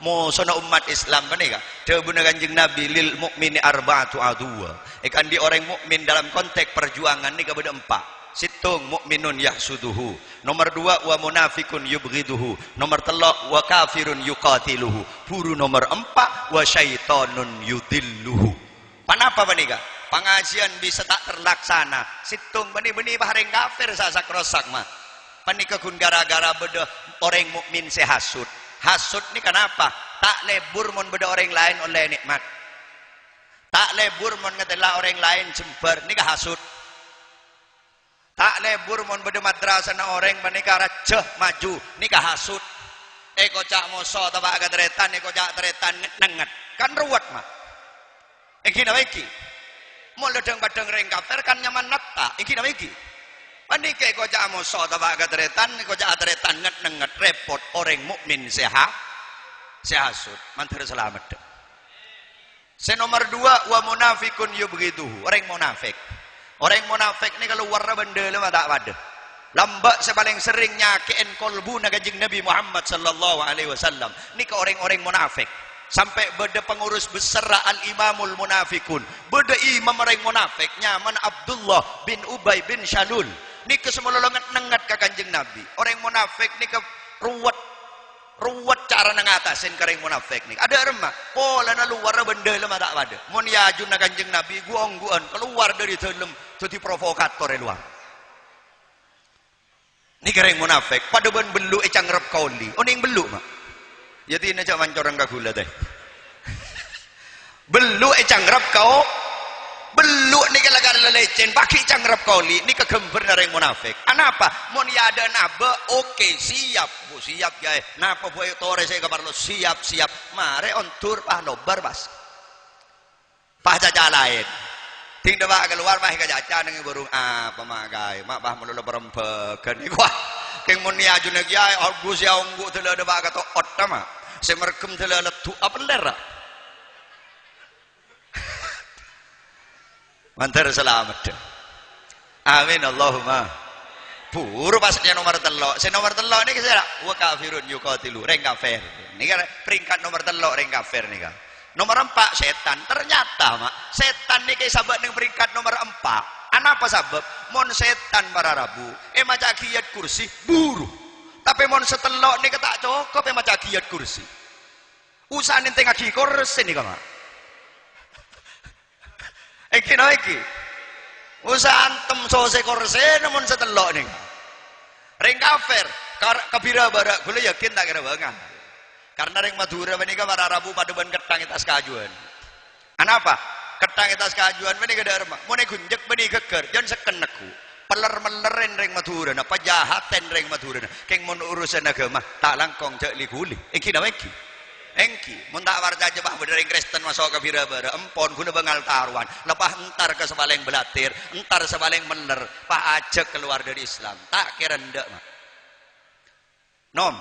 Mosono umat Islam menika. Dawuh Kanjeng Nabi lil mukmini arba'atu adwa. Ikan di orang mukmin dalam konteks perjuangan nika beda empat. Situng mukminun yahsuduhu nomor 2 wa munafikun yubghiduhu nomor 3 wa kafirun yuqatiluhu buru nomor 4 wa syaitonun yudilluhu panapa panika pengajian bisa tak terlaksana situng benih-benih bareng kafir sasak rosak mah panika kun gara-gara beda orang mukmin sehasud hasud ni kenapa tak lebur mon beda orang lain oleh nikmat tak lebur mon ngetela orang lain jembar nika hasud tak lebur mon beda madrasah na orang menika rajah maju nikah hasud kocak moso tabak kadretan kocak tretan nenget kan ruwet mah iki na iki mau ledeng badeng reng kafir kan nyaman nata iki na iki panike kocak moso tabak kadretan kocak tretan nenget repot orang mukmin sehasud mantar selamat nomor 2 wa munafikun yubghiduhu orang munafik. Orang munafik ni kalau warna benda lama tak pada. Lambat sepaling sering nyakein kolbu na Kanjeng Nabi Muhammad sallallahu alaihi wasallam. Ni ke orang-orang munafik. Sampai beda pengurus besar al-imamul munafikun. Beda imam orang munafik nyaman Abdullah bin Ubay bin Salul. Ni ke semua lengat-nengat ke Kanjeng Nabi. Orang munafik ni ke ruwet cara ngatasin kering munafik ni ada remah pola na luar benda lama tak pada mon yajun na Kanjeng Nabi guong-guon keluar dari dalam jadi provokator luar ni kering munafik pada ben belu ecang rep kauli oning belu mak jadi ini cak mancorang kagula teh belu ecang rep kau belu ni kalau lecen pakai cangrap kauli ni kegember nareng munafik anapa mon ya ada nabe oke siap bu siap ya napa bu tore saya kabarlo siap mare on tur pah nobar bas pah caca lain ting dewa keluar pah kacaca dengan burung pemagai mak pah melulu perempekan ni wah keng mon ya june kiai agus ya unggu tele dewa kata otama semerkem tele letu apa lera mantar selamat amin Allahumma buru pasnya nomor telok nomor telok ini kisah wa kafirun yuqatilu reng kafir ini kan peringkat nomor telok reng kafir nih kan nomor 4 setan ternyata mak setan ini kayak sahabat yang peringkat nomor 4 apa sabab mon setan para Rabu maca giyat kursi buru tapi mon setelok ini ketak cukup maca giyat kursi Usaha nih tengah kursi nih kamu. Iki no iki. Usaha antem sose kursi namun setelok nih. Ring kafir, kabira barak gula yakin tak kira banget. Karena ring Madura menika para Rabu paduban ketang itas kajuan. Kenapa? Ketang itas kajuan menika ada remah. Mau gunjek menika geger, jangan sekeneku. Peler-melerin ring Madura, apa jahaten ring Madura. Keng mun urusan agama tak langkong cek liguli. Iki nama iki. Engki, mun tak warta aja bah bener Kristen masuk ke birabara, empon guna bengal taruan, lepas entar ke sebaling belatir, entar sebaling meler, pak ajak keluar dari Islam, tak kira ndak mak. Nom,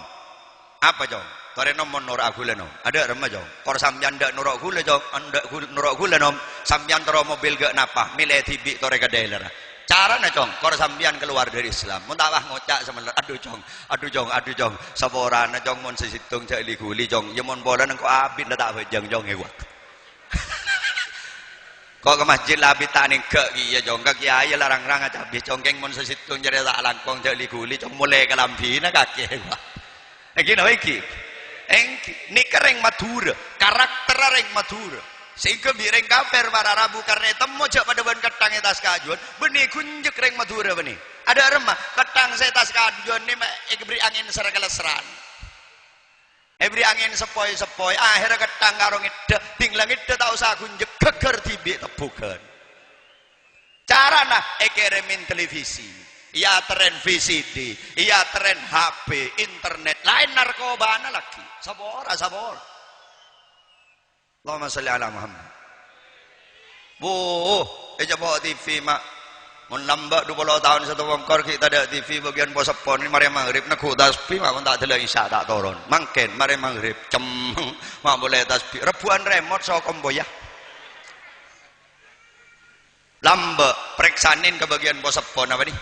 apa jong? Tore nom mon norak gula nom, ada remah jong. Kor sambian ndak norak gula jong, ndak norak gula nom, sambian toro mobil gak napah, milih tibik tore ke daerah. Cara na jong, kor sambian keluar dari Islam. Mun tak wah ngocak semeler, aduh jong, saboran na jong mun sesitung cak liguli jong, ya mun bola nang ko abit la tak bejang jong hewat. Kok ke masjid la abit tak ning gak iya jong, ka kiai larang-larang aja abis jong keng mun sesitung jare tak langkong cak liguli jong mulai kelambi na kaki hewat. Iki no iki. Engki nikering Madura, karakter ring Madura. Sehingga bireng kafir para Rabu karena temu jak pada ban ketang etas kajuan benih kunjek reng Madura benih ada remah ketang setas kajuan ni beri angin seragaleseran beri angin sepoi akhirnya ketang karong ida tinglang ida tak usah kunjek geger tibik tebukan cara nah remin televisi iya tren VCD iya tren HP internet lain narkoba lagi sabora Allahumma salli ala Muhammad. Coba TV mak. Mun lambak 20 tahun satu wongkor kita ada TV bagian posepon ini mari maghrib nak tasbih mak tak delok isya tak turun. Mangken mari maghrib cemeng mak boleh tasbih. Rebuan remote so komboyah. Lambak periksanin ke bagian posepon apa nih?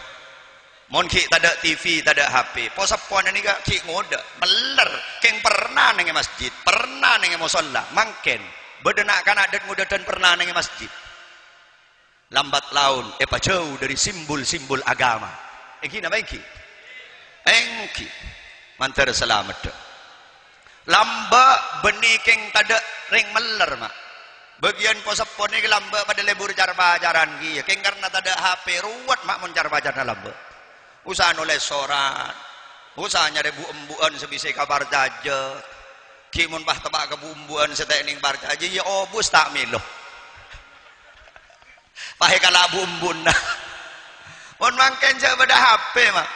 Mun ki tak ada TV, tak ada HP. Posepon ini gak ki ngoda, meler. Keng pernah neng masjid, pernah neng musola, mangken. Bedenak kan ada ngoda dan pernah neng masjid. Lambat laun, jauh dari simbol-simbol agama. Engki nama engki? Engki. Mantar selamat. Lamba benih keng tak ada ring meler mak. Bagian posepon ini lamba pada lebur car pacaran ki. Keng karena tak ada HP, ruwet mak mencar pacaran lamba. Usaha nulis soran, usaha nyari bu-embuan sebisa kabar jaja, kimun bah tebak kebumbuan setekning bar jaja, ya obus tak miloh. Pahe kala bumbun nah. Mun mangken pada HP mah,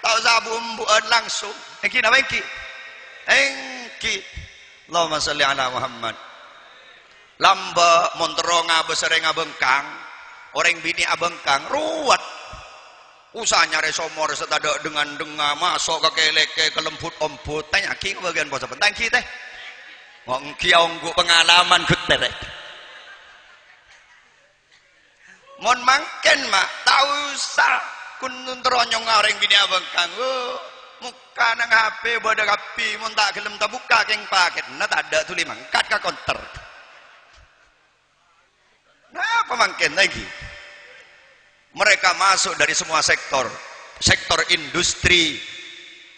tak usah bumbuan langsung. Engki nama engki? Engki. Allahumma salli ala Muhammad. Lamba monteronga besereng abengkang, orang bini abengkang ruwet. Usaha nyari somor setada dengan masuk ke keleke ke lembut omput tanya ki bagian bos penting ki teh ngong kiaung gua pengalaman gut terek mon mangken mak tau usah kun teronyong ngareng bini abang kang muka nang HP bodoh kapi mon tak gelem tak buka keng paket nah tak ada tuli mangkat ke counter nah apa mangken lagi mereka masuk dari semua sektor industri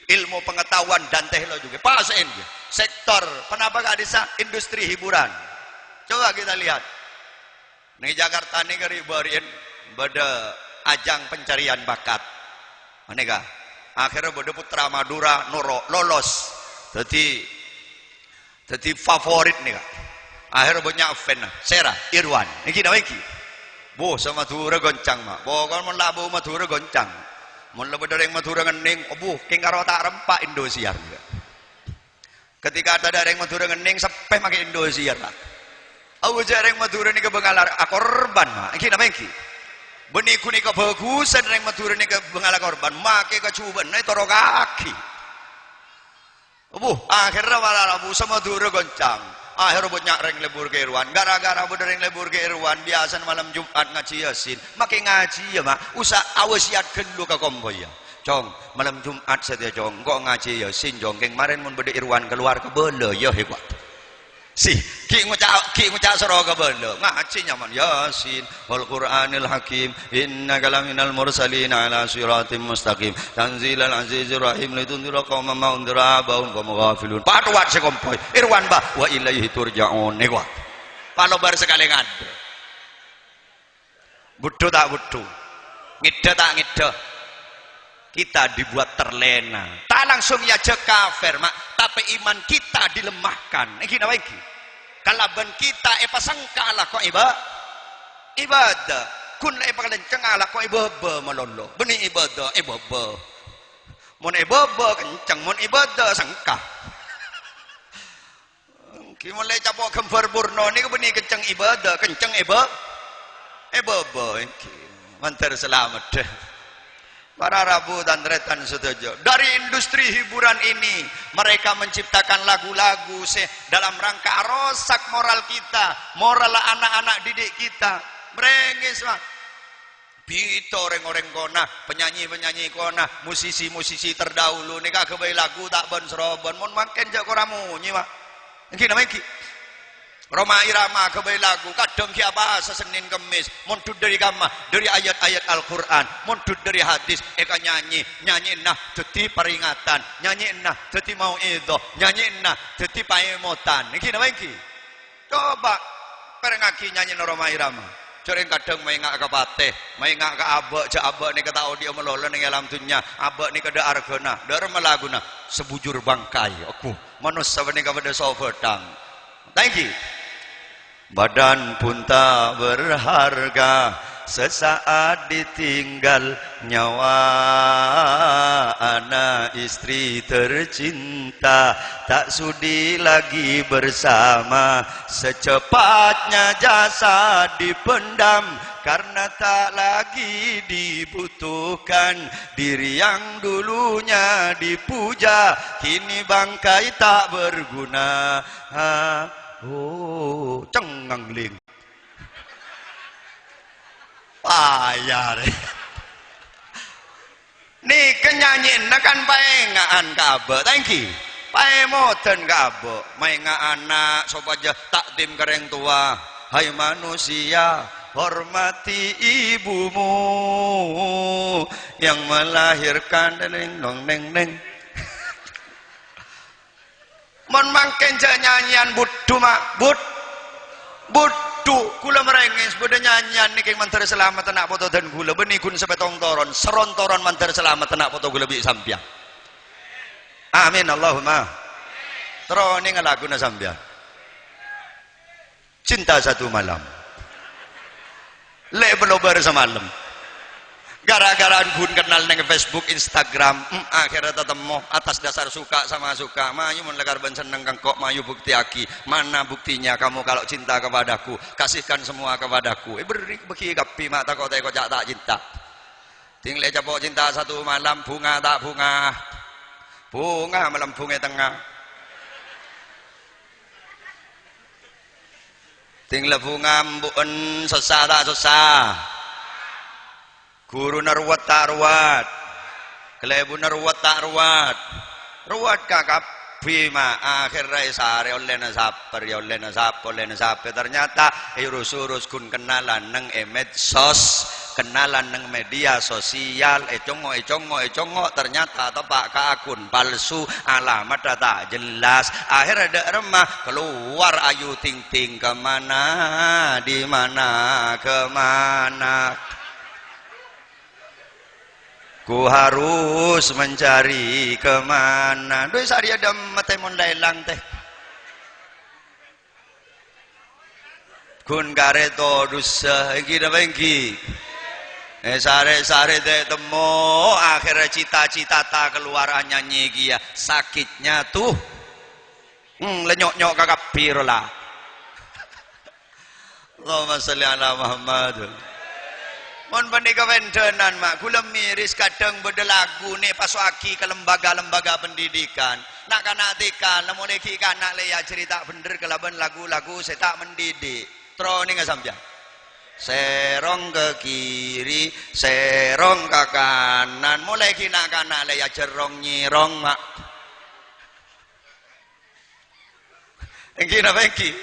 ilmu pengetahuan dan teknologi juga pasen sektor kenapa gak bisa industri hiburan coba kita lihat nih Jakarta nih keribuan pada ajang pencarian bakat aneka akhirnya pada putra Madura lolos jadi favorit nih kak akhirnya banyak fan Sera Irwan ini kita lagi boh sama Madura goncang mak pokoknya mun labu Madura goncang mun labu dari Madura ngening keng karo tak rempak Indosiar juga ketika ada dari Madura ngening sepeh makin Indosiar lah aku jarang Madura ni kebengalar korban mak iki nama iki beniku ni kebagusan dari Madura ni kebengalar korban make kecuban ni toro kaki akhirnya malah labu sama Madura goncang akhirnya banyak reng lebur ke Irwan gara-gara buat reng lebur ke Irwan biasa malam Jumat ngaji Yasin makin ngaji ya mak usah awasiat kelu ke komboy ya cong malam Jumat saja cong kok ngaji Yasin cong keng kemarin mun beda Irwan keluar ke bela ya hebat sih ki ngucap sira kebelo ngaji nyaman Yasin wal Qur'anil Hakim innaka laminal mursalin ala siratim mustaqim tanzilal azizir rahim litundira qauman ma undira baum kaum ghafilun patwat sekompoy irwan ba wa ilaihi turja'un niku palobar sekali ngade butuh tak butuh ngide tak ngide kita dibuat terlena tak langsung ya kafir mak tapi iman kita dilemahkan iki napa iki kalaban kita pasangkalah kok ibadah kun la pagalenceng ala kok ibadah malolo benih ibadah mun ibadah kenceng mun ibadah sangka ki mulai capok gambar purno niku benih kenceng ibadah kenceng iki mantar selamat deh para rabu dan retan setuju dari industri hiburan ini mereka menciptakan lagu-lagu dalam rangka rosak moral kita moral anak-anak didik kita merengis mah bito orang-orang kona penyanyi-penyanyi kona musisi-musisi terdahulu nika kebaik lagu tak ben serobon mun makin jak koramunyi mah iki namanya iki Roma Irama kebaik lagu kadang kia bahasa Senin Kemis muntut dari gamma dari ayat-ayat Al-Quran muntut dari hadis eka nyanyi nah dadi peringatan nyanyi nah dadi mauidhah nyanyi nah dadi paemotan iki napa iki coba perengaki nyanyi Roma Irama Coreng kadang maingak ke pateh, maingak ke abek, cak abek ni kata audio melola ning alam dunya, abek ni kada argana, dar melaguna sebujur bangkai aku, manusia ni kepada sofetang. Thank you. Badan pun tak berharga, sesaat ditinggal nyawa anak istri tercinta, tak sudi lagi bersama, secepatnya jasad dipendam karena tak lagi dibutuhkan, diri yang dulunya dipuja kini bangkai tak berguna. Oh, cengang ling. Payah deh. Nih kenyanyiin kan paengaan kabe, thank you. Paemoten kabe, mainga anak sopaja takdim kereng tua. Hai manusia, hormati ibumu yang melahirkan neng neng neng. Mon mangken nyanyian buddu mak buddu kula merengis beda nyanyian niki mantar selamat anak foto dan gula benikun sepetong toron serontoron mantar selamat anak foto gula bi sampian amin Allahumma teroni ngalaguna sampian cinta satu malam le belobar semalam gara-gara pun kenal neng Facebook Instagram akhirnya tetemu atas dasar suka sama suka mayu menlegar ben seneng kok mayu bukti aki mana buktinya kamu kalau cinta kepadaku kasihkan semua kepadaku beri beki kapi mata kau teko jak tak cinta tinggal capok cinta satu malam bunga tak bunga malam bunga tengah tinggal bunga mbuen sesah tak sesah guru narwat tak ruat kelebu narwat tak ruat kakap bima akhir rai sare oleh nasaper ya oleh nasaper ternyata urus kun kenalan neng medsos kenalan neng media sosial econgo ternyata tepak ke akun palsu alamat tak jelas akhir ada remah keluar ayu ting ting kemana di mana kemana ku harus mencari kemana doi sari ada mate mondai lang teh kun kareto dusa iki napa iki sare teh temo akhirnya cita-cita tak keluar nyanyi iki ya sakitnya tuh lenyok-nyok kakak pir lah Allahumma sholli ala Muhammad mon panika wendenan mak kula miris kadang beda lagu nih pasuaki ke lembaga-lembaga pendidikan nak kana tika lamun iki kana le ya cerita bener kelaban lagu-lagu saya tak mendidik troni ngasampian serong ke kiri serong ke kanan mulai kina kana le ya jerong nyirong mak iki napa iki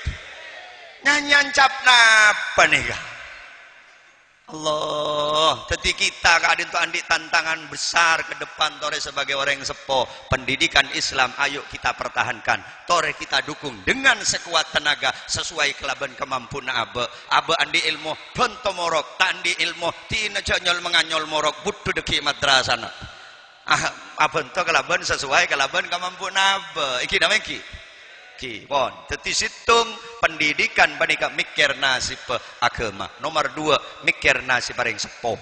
Nyanyian cap napa nih kak? Allah, jadi kita kadin tuh andi tantangan besar ke depan tore sebagai orang yang sepo pendidikan Islam, ayo kita pertahankan, tore kita dukung dengan sekuat tenaga sesuai kelaban kemampuan abe andi ilmu bonto morok, tandi ilmu tina janyol menganyol morok butuh deki madrasana abento kelaban sesuai kelaban kemampuan abe iki namanya pon teti situng pendidikan panika mikir nasib agama nomor 2 mikir nasib paring sepuh.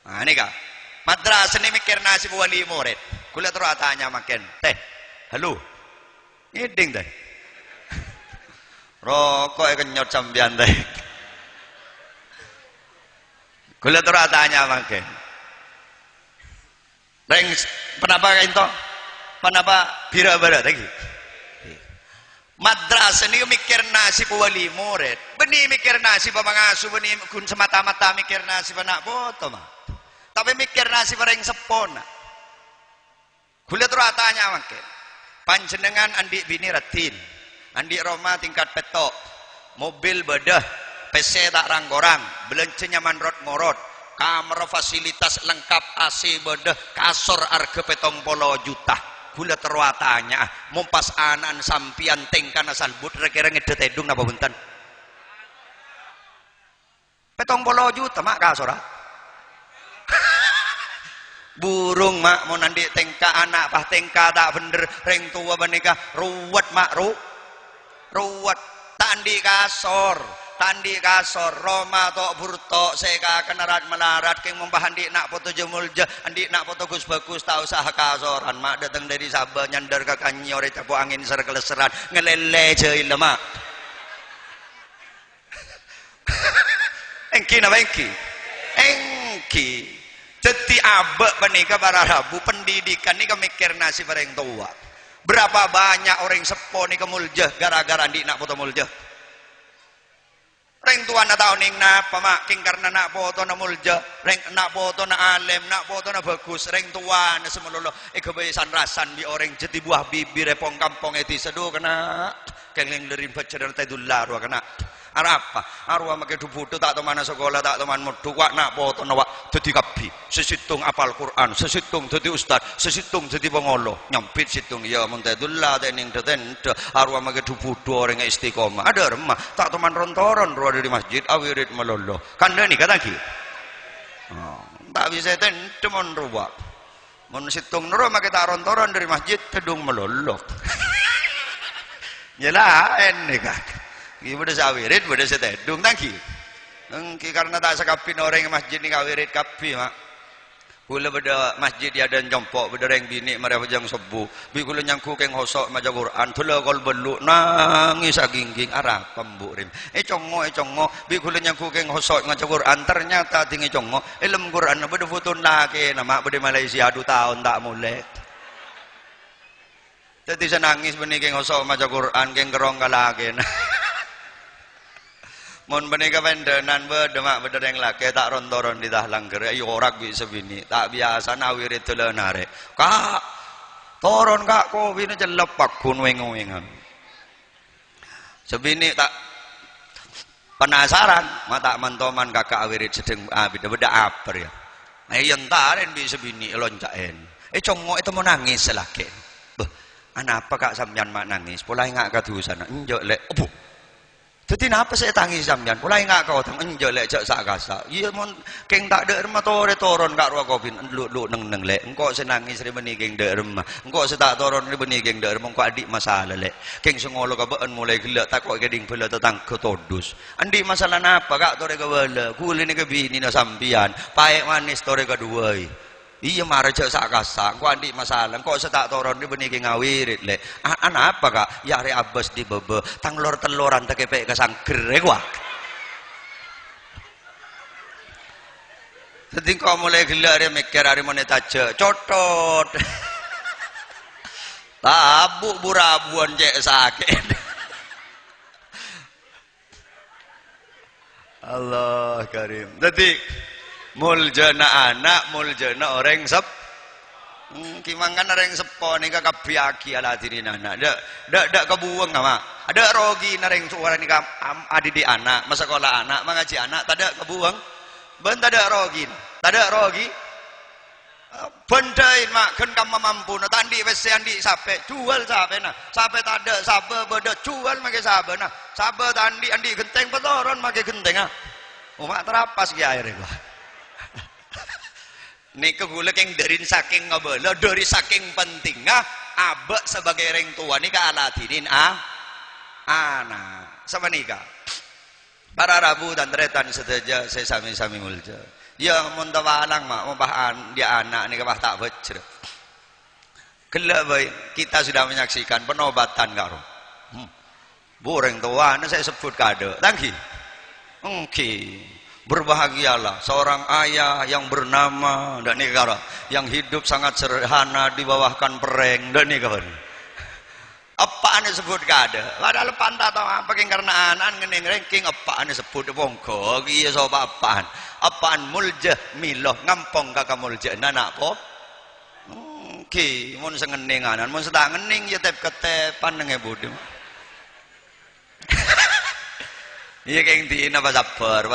Nah ini kak madrasah ini mikir nasib wali murid kuliah terus tanya makin teh halo ngiding teh rokok kenyot sambian teh kuliah terus tanya makin reng kenapa itu kenapa bira-bira lagi madrasah ini mikir nasib wali murid benih mikir nasib pengasuh benih kun semata-mata mikir nasib anak boto mah tapi mikir nasib orang sepona kuliah terus tanya makin panjenengan andi bini ratin andi Roma tingkat petok mobil bedah PC tak rangkorang belanja nyaman rot ngorot kamar fasilitas lengkap AC bedah kasur harga 70 juta gula terwatanya mumpas anan sampian tengkan asal but kira ngedet edung napa bunten 70 juta mak kasora burung mak mau nandi tengka anak pah tengka tak bener reng tua menikah ruwet mak ruwet tandi kasor Roma tok burtok seka kenarat melarat keng membahandi nak foto jemulja andi nak foto gus bagus tak usah kasoran mak datang dari Sabah nyandar ke kanyor capo angin ser keleseran ngelele jeuy lemak engki napa engki jadi abek menika para rabu pendidikan ini mikir nasib orang tua berapa banyak orang sepo nih kemulja gara-gara andi nak foto mulja reng tuan na tao ning na pamaking karena nak foto na mulja reng nak foto na alem nak foto na bagus reng tuan na semulolo kebiasaan rasan bi orang jeti buah bibir repong kampung eti seduh kena keleng lerim bacaan tedullar wa kena arapa arwa make dubutu tak teman sekolah tak teman mudu wak nak foto na wak dadi kabi sesitung apal Quran sesitung dadi ustad sesitung dadi pengolo nyampit situng ya mun tedullar tening detente arwa make dubutu orang istiqomah ada remah tak teman rontoron ruwa dari masjid awirit melolo kandani kataki tak bisa tente mon ruwa mun situng nuro make tak rontoron dari masjid tedung melolo nyelaen nih kak gimana sawirit beda setedung tangki engki karena tak sekapin orang masjid ni kawirit kapi mak kula beda masjid dia dan jompok beda reng bini mereka jang sebu bi kula nyangku keng hosok maca Quran tula kol belu nangis agingging arah pemburim congo bi kula nyangku keng hosok maca Quran ternyata tinggi congo ilmu Quran beda futun laki nama beda Malaysia 2 tahun tak mulai jadi saya nangis benih keng hosok maca Quran keng kerong kalakin mon benika pendenan bedemak bedereng laki tak rontoron di tahlang gere ayo orak bi sebini tak biasa nawirit telenare kak toron kak ko bini jelepak kun wengo-wengan sebini tak penasaran mata mantoman kakak awirit sedeng beda aper ya ayen taren bi sebini loncaen congo itu mau nangis laki anapa kak sampean mak nangis pulai ngak kadusan enjok lek opo jadi napa saya tangis sampean pulai ngak kau tang enjok lek cak sak kasa iya mon keng tak de remah tore toron kak ruwa kopin lu neng lek engko saya nangis re beni keng de remah engko saya tak toron re beni keng de remah engko adik masalah lek keng sengolo ka beun mulai gelak tak kok geding bela tetang ketodus andi masalah napa kak tore ka bala kuline ke bini na sampean paek manis tore kedua iya marah cek sak kasa kok andi masalah kok setak toron ni benih ngawirit le anak apa kak ya re abas di bebe tang lor teloran tak kepek kesangger wah jadi kau mulai gila re mikir hari mana taja cotot tabu burabuan cek sakit Allah karim jadi muljana anak muljana orang Kimangan nareng sepo nika kabiaki ala diri anak. Dak kebuang ama. Ada rogi nareng suara nika adidi anak, masakola anak, mengaji anak, tada kebuang. Ben tada rogi. Tada rogi. Bendain mak kan kamu mampu na tandi wes andi sape jual sape na. Sape tada sape beda jual make sape na. Sape tandi andi genteng petoron make genteng ah. Umak terapas ki air gua. Nika gula keng dari saking ngabela dari saking pentingnya abek sebagai orang tua nika aladinin anak sama nika para rabu dan tretan sedaja saya sami mulja ya muntawalang mak mampahan dia anak nika bah tak becre kelak baik kita sudah menyaksikan penobatan karo boreng tua saya sebut kado tangki berbahagialah seorang ayah yang bernama dan negara yang hidup sangat sederhana di bawahkan pereng dan negara apa ane sebut kada padahal pantah atau apa karena anak ngening ranking apa ane sebut bongko iya soba apaan mulja miloh ngampong kakak mulja anak po mun sengening anan mun sedang ngening ya tep ketepan nenge bodem iya keng di apa sabar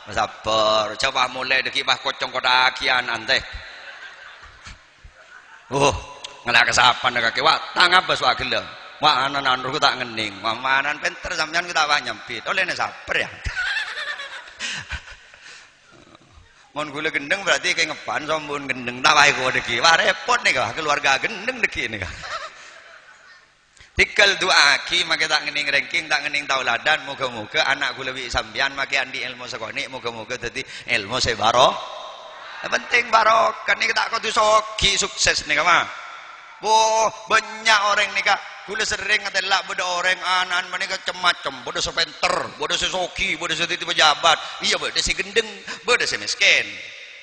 sabar coba mulai deki bah kocong kodakian ante ngelak kesapan dek kaki wah tangap bas wakil dong wah anan ruku tak ngening mamanan penter sampean kita wah nyempit oleh ne sabar ya mon gula gendeng berarti kayak ngepan sombun gendeng tak wah iku deki wah repot nih kah keluarga gendeng deki nih kah tikal doa ki make tak ngening ranking tak ngening tauladan moga-moga anak kula wi sampean make andi ilmu sekoni moga-moga dadi ilmu sebaro penting barokah nih tak kudu soki sukses nih mah banyak orang nih kak kula sering ngetelak beda orang anan menika macam bodo sepenter bodo sesoki bodo setiti pejabat iya bodo si gendeng bodo si miskin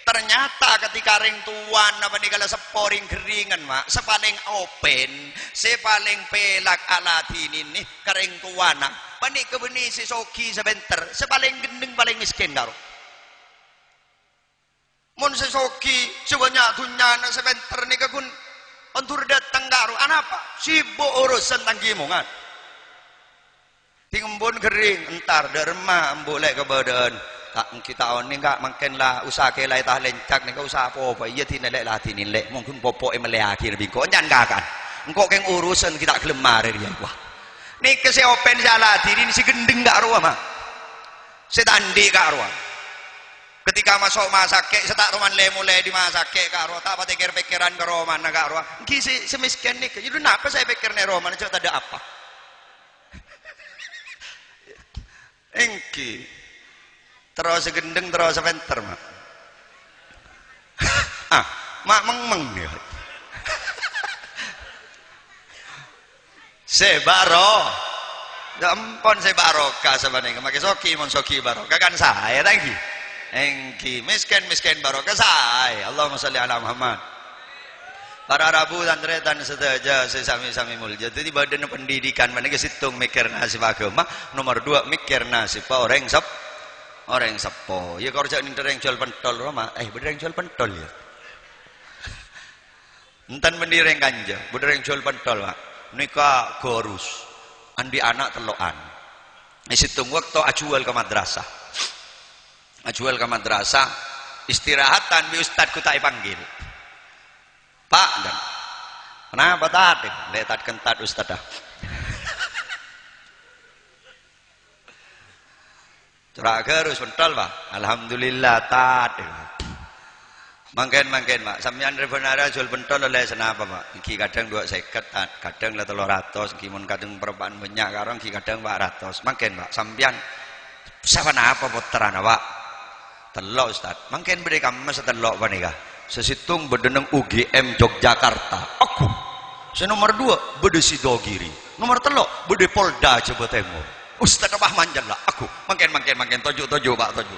ternyata ketika ring tuan apa nih kalau seporing keringan mak sepaling open sepaling pelak aladin ini kering tuan panik kebeni si soki sebentar sepaling gendeng paling miskin karo mun si soki sebanyak dunyana sebentar nih kakun untuk datang karo apa sibuk urusan tanggimungan tingembun kering entar derma boleh kebadan tak kita oni enggak makinlah usaha kelai tah lencak nih usaha apa iya tinelek lah tinilek mungkin popok emele akhir bingko jangan gakan engkau keng urusan kita kelemar dia wah nih kese open salah diri si gendeng gak ruah mah setandi gak ruah ketika masuk masake setak roman mulai di masake gak ruah tak pikir-pikiran ke roman gak ruah gisi semiskin nih jadi kenapa saya pikir nih roman coba ada apa engki terus gendeng terus venter mak mak meng ya sebaro ya ampun sebarokah sebenarnya make soki mon soki barokah kan saya lagi engki miskin barokah saya Allahumma sholli ala Muhammad para rabu dan tretan sedaja sesami-sami mulja jadi badan pendidikan mana situng mikir nasib agama nomor 2 mikir nasib orang sepo ya kalau jangan dereng jual pentol Roma bener jual pentol ya entan mendireng ganja bener jual pentol Pak nikah gorus andi anak telokan situng waktu ajual ke madrasah istirahatan bi ustad ku tak panggil Pak dan kenapa tadi letat kentat ustad terakhir harus pentol Pak alhamdulillah tadi mangken Pak sampeyan revenara jual pentol oleh senapa Pak iki kadang 250 kadang 300 kimun kadang perpaan banyak karang iki kadang 400 mangken Pak sampeyan sapa napa puteran Pak telok Ustaz mangken beri kamu setelok panika sesitung bedeneng UGM Yogyakarta aku nomor 2 bede Sidogiri nomor 3 bede Polda Jawa Timur Ustaz apa manjan lah aku mangken tojo Pak tojo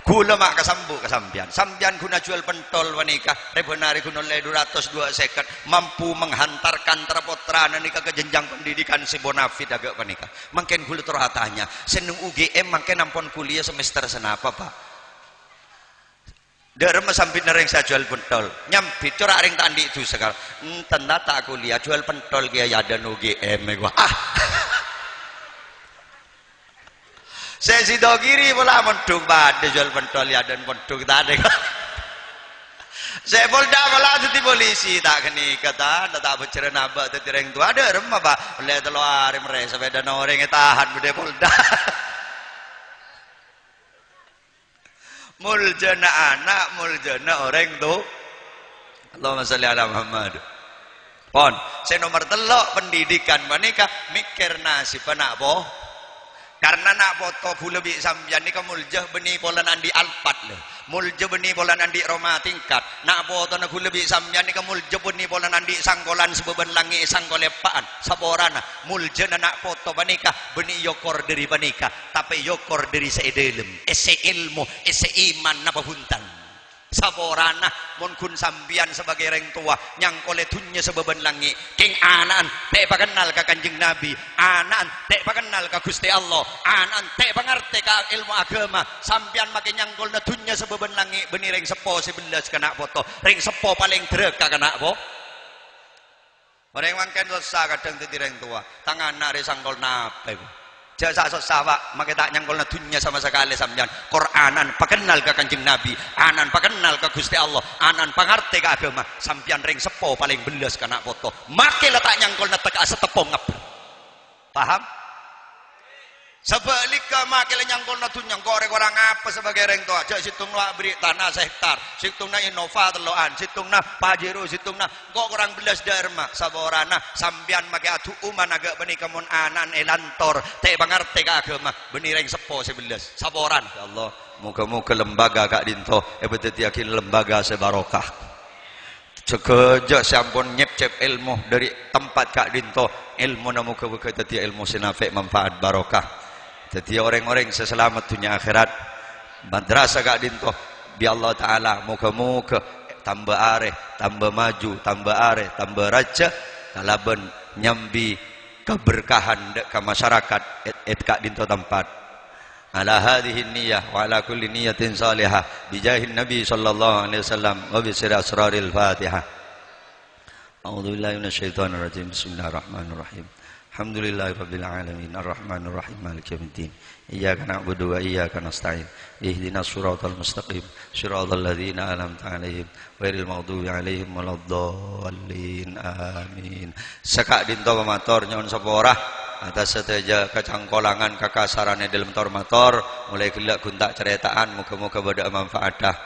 gula mak kesampian guna jual pentol wanika rebenari guna le 200 mampu menghantarkan terputra nika ke jenjang pendidikan si bonafid agak panika mangken gula terhatanya seneng UGM mangken ampun kuliah semester senapa Pak Derem sampai nereng saya jual pentol. Nyambit corak ring tandi itu sekarang. Tenda tak kuliah jual pentol kia ada UGM gua. Saya si dogiri pula mendung bade jual pentol ya dan mendung tadi. Saya polda malah tu polisi tak keni kata tak bercerita nabak tu ring tu ada remah pak. Oleh telur mereka sepeda orang tahan bude polda. Muljana anak, muljana orang tu. Allahumma salli ala Muhammad. Pon, saya nomor telok pendidikan menikah mikir nasib anak boh. Karena nak foto pula bi sambian ni kan muljah beni polan andi alpat le. Muljah beni polan andi Roma tingkat. Nak foto nak pula bi sambian ni kan muljah beni polan andi sangkolan sebeban langi sangkolepaan saborana. Muljah nak foto menikah beni yokor dari menikah tapi yokor dari seedelem. Ese ilmu, ese iman napa puntan. Saborana mun kun sambian sebagai orang tua nyangkole tunnya sebeban langi king anan te pakenal ka Kanjeng Nabi anan te pakenal ka Gusti Allah anan te pangerti ka ilmu agama sambian make nyangkolna tunnya sebeban langi beni ring sepo 11 kena foto ring sepo paling dreka kena po orang mangken susah kadang dadi ring tua tangan nak sangkol nape jasa sosawak maka tak nyangkol dunia sama sekali sampean Quranan pakenal ke Kanjeng Nabi anan pakenal ke Gusti Allah anan pangerti ke agama sampean ring sepo paling belas kena foto make letak nyangkol teka setepong ngep paham sebaliknya make nyangkol dunia korek orang apa sebagai orang tua aja situng nak beri tanah sehektar situng na Innova teloan situng na Pajero situng na kok orang belas derma saborana sambian make atu uman agak beni kamun anan elantor te pangerti ka agama beni ring sepo 11 saboran ya Allah muka-muka lembaga kak dinto beteti yakin lembaga sebarokah sekejap sampun nyep-cep ilmu dari tempat kak dinto ilmu na muka beteti ilmu sinafek manfaat barokah jadi orang-orang seselamat dunia akhirat madrasah kak dinto bi Allah Ta'ala muka-muka tambah areh tambah maju tambah areh tambah raja kalaban nyambi keberkahan ke masyarakat kak dinto tempat ala hadhihi niyyah wa ala kulli niyatin salihah bijahin nabi sallallahu alaihi wasallam wa bi sirri asraril fatihah a'udzu billahi minasyaitonir rajim bismillahirrahmanirrahim alhamdulillahirabbil alamin arrahmanir rahim maliki yaumiddin iyyaka na'budu wa iyyaka nasta'in ihdinas siratal mustaqim siratal ladzina an'amta 'alaihim ghairil maghdubi 'alaihim waladdallin amin sekak dinto pamatur nyon saporah atas seteja kecangkolangan kekasarane dalam tormator mulai gelak guntak ceritaan muka-muka bada manfaadah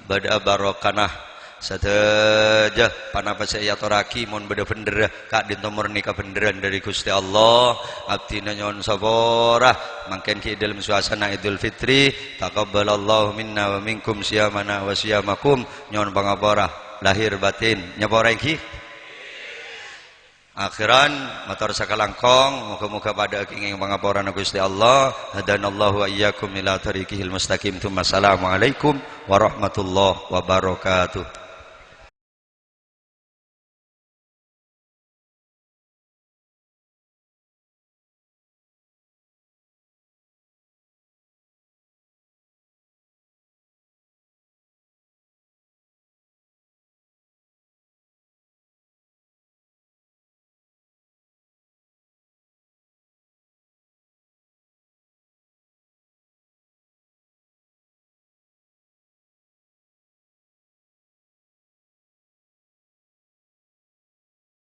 bada barokanah sateja panapa saya toraki mon beda bener kak dinto murni kebeneran dari Gusti Allah abdina nyon saborah mangken ki dalam suasana Idul Fitri taqabbalallahu minna wa minkum siyamana wa siyamakum nyon pangapora lahir batin nyapora iki akhiran motor sakalangkong muka-muka pada kenging pangaporan Gusti Allah hadanallahu wa iyyakum ila tariqihil mustaqim. Assalamualaikum warahmatullahi wabarakatuh.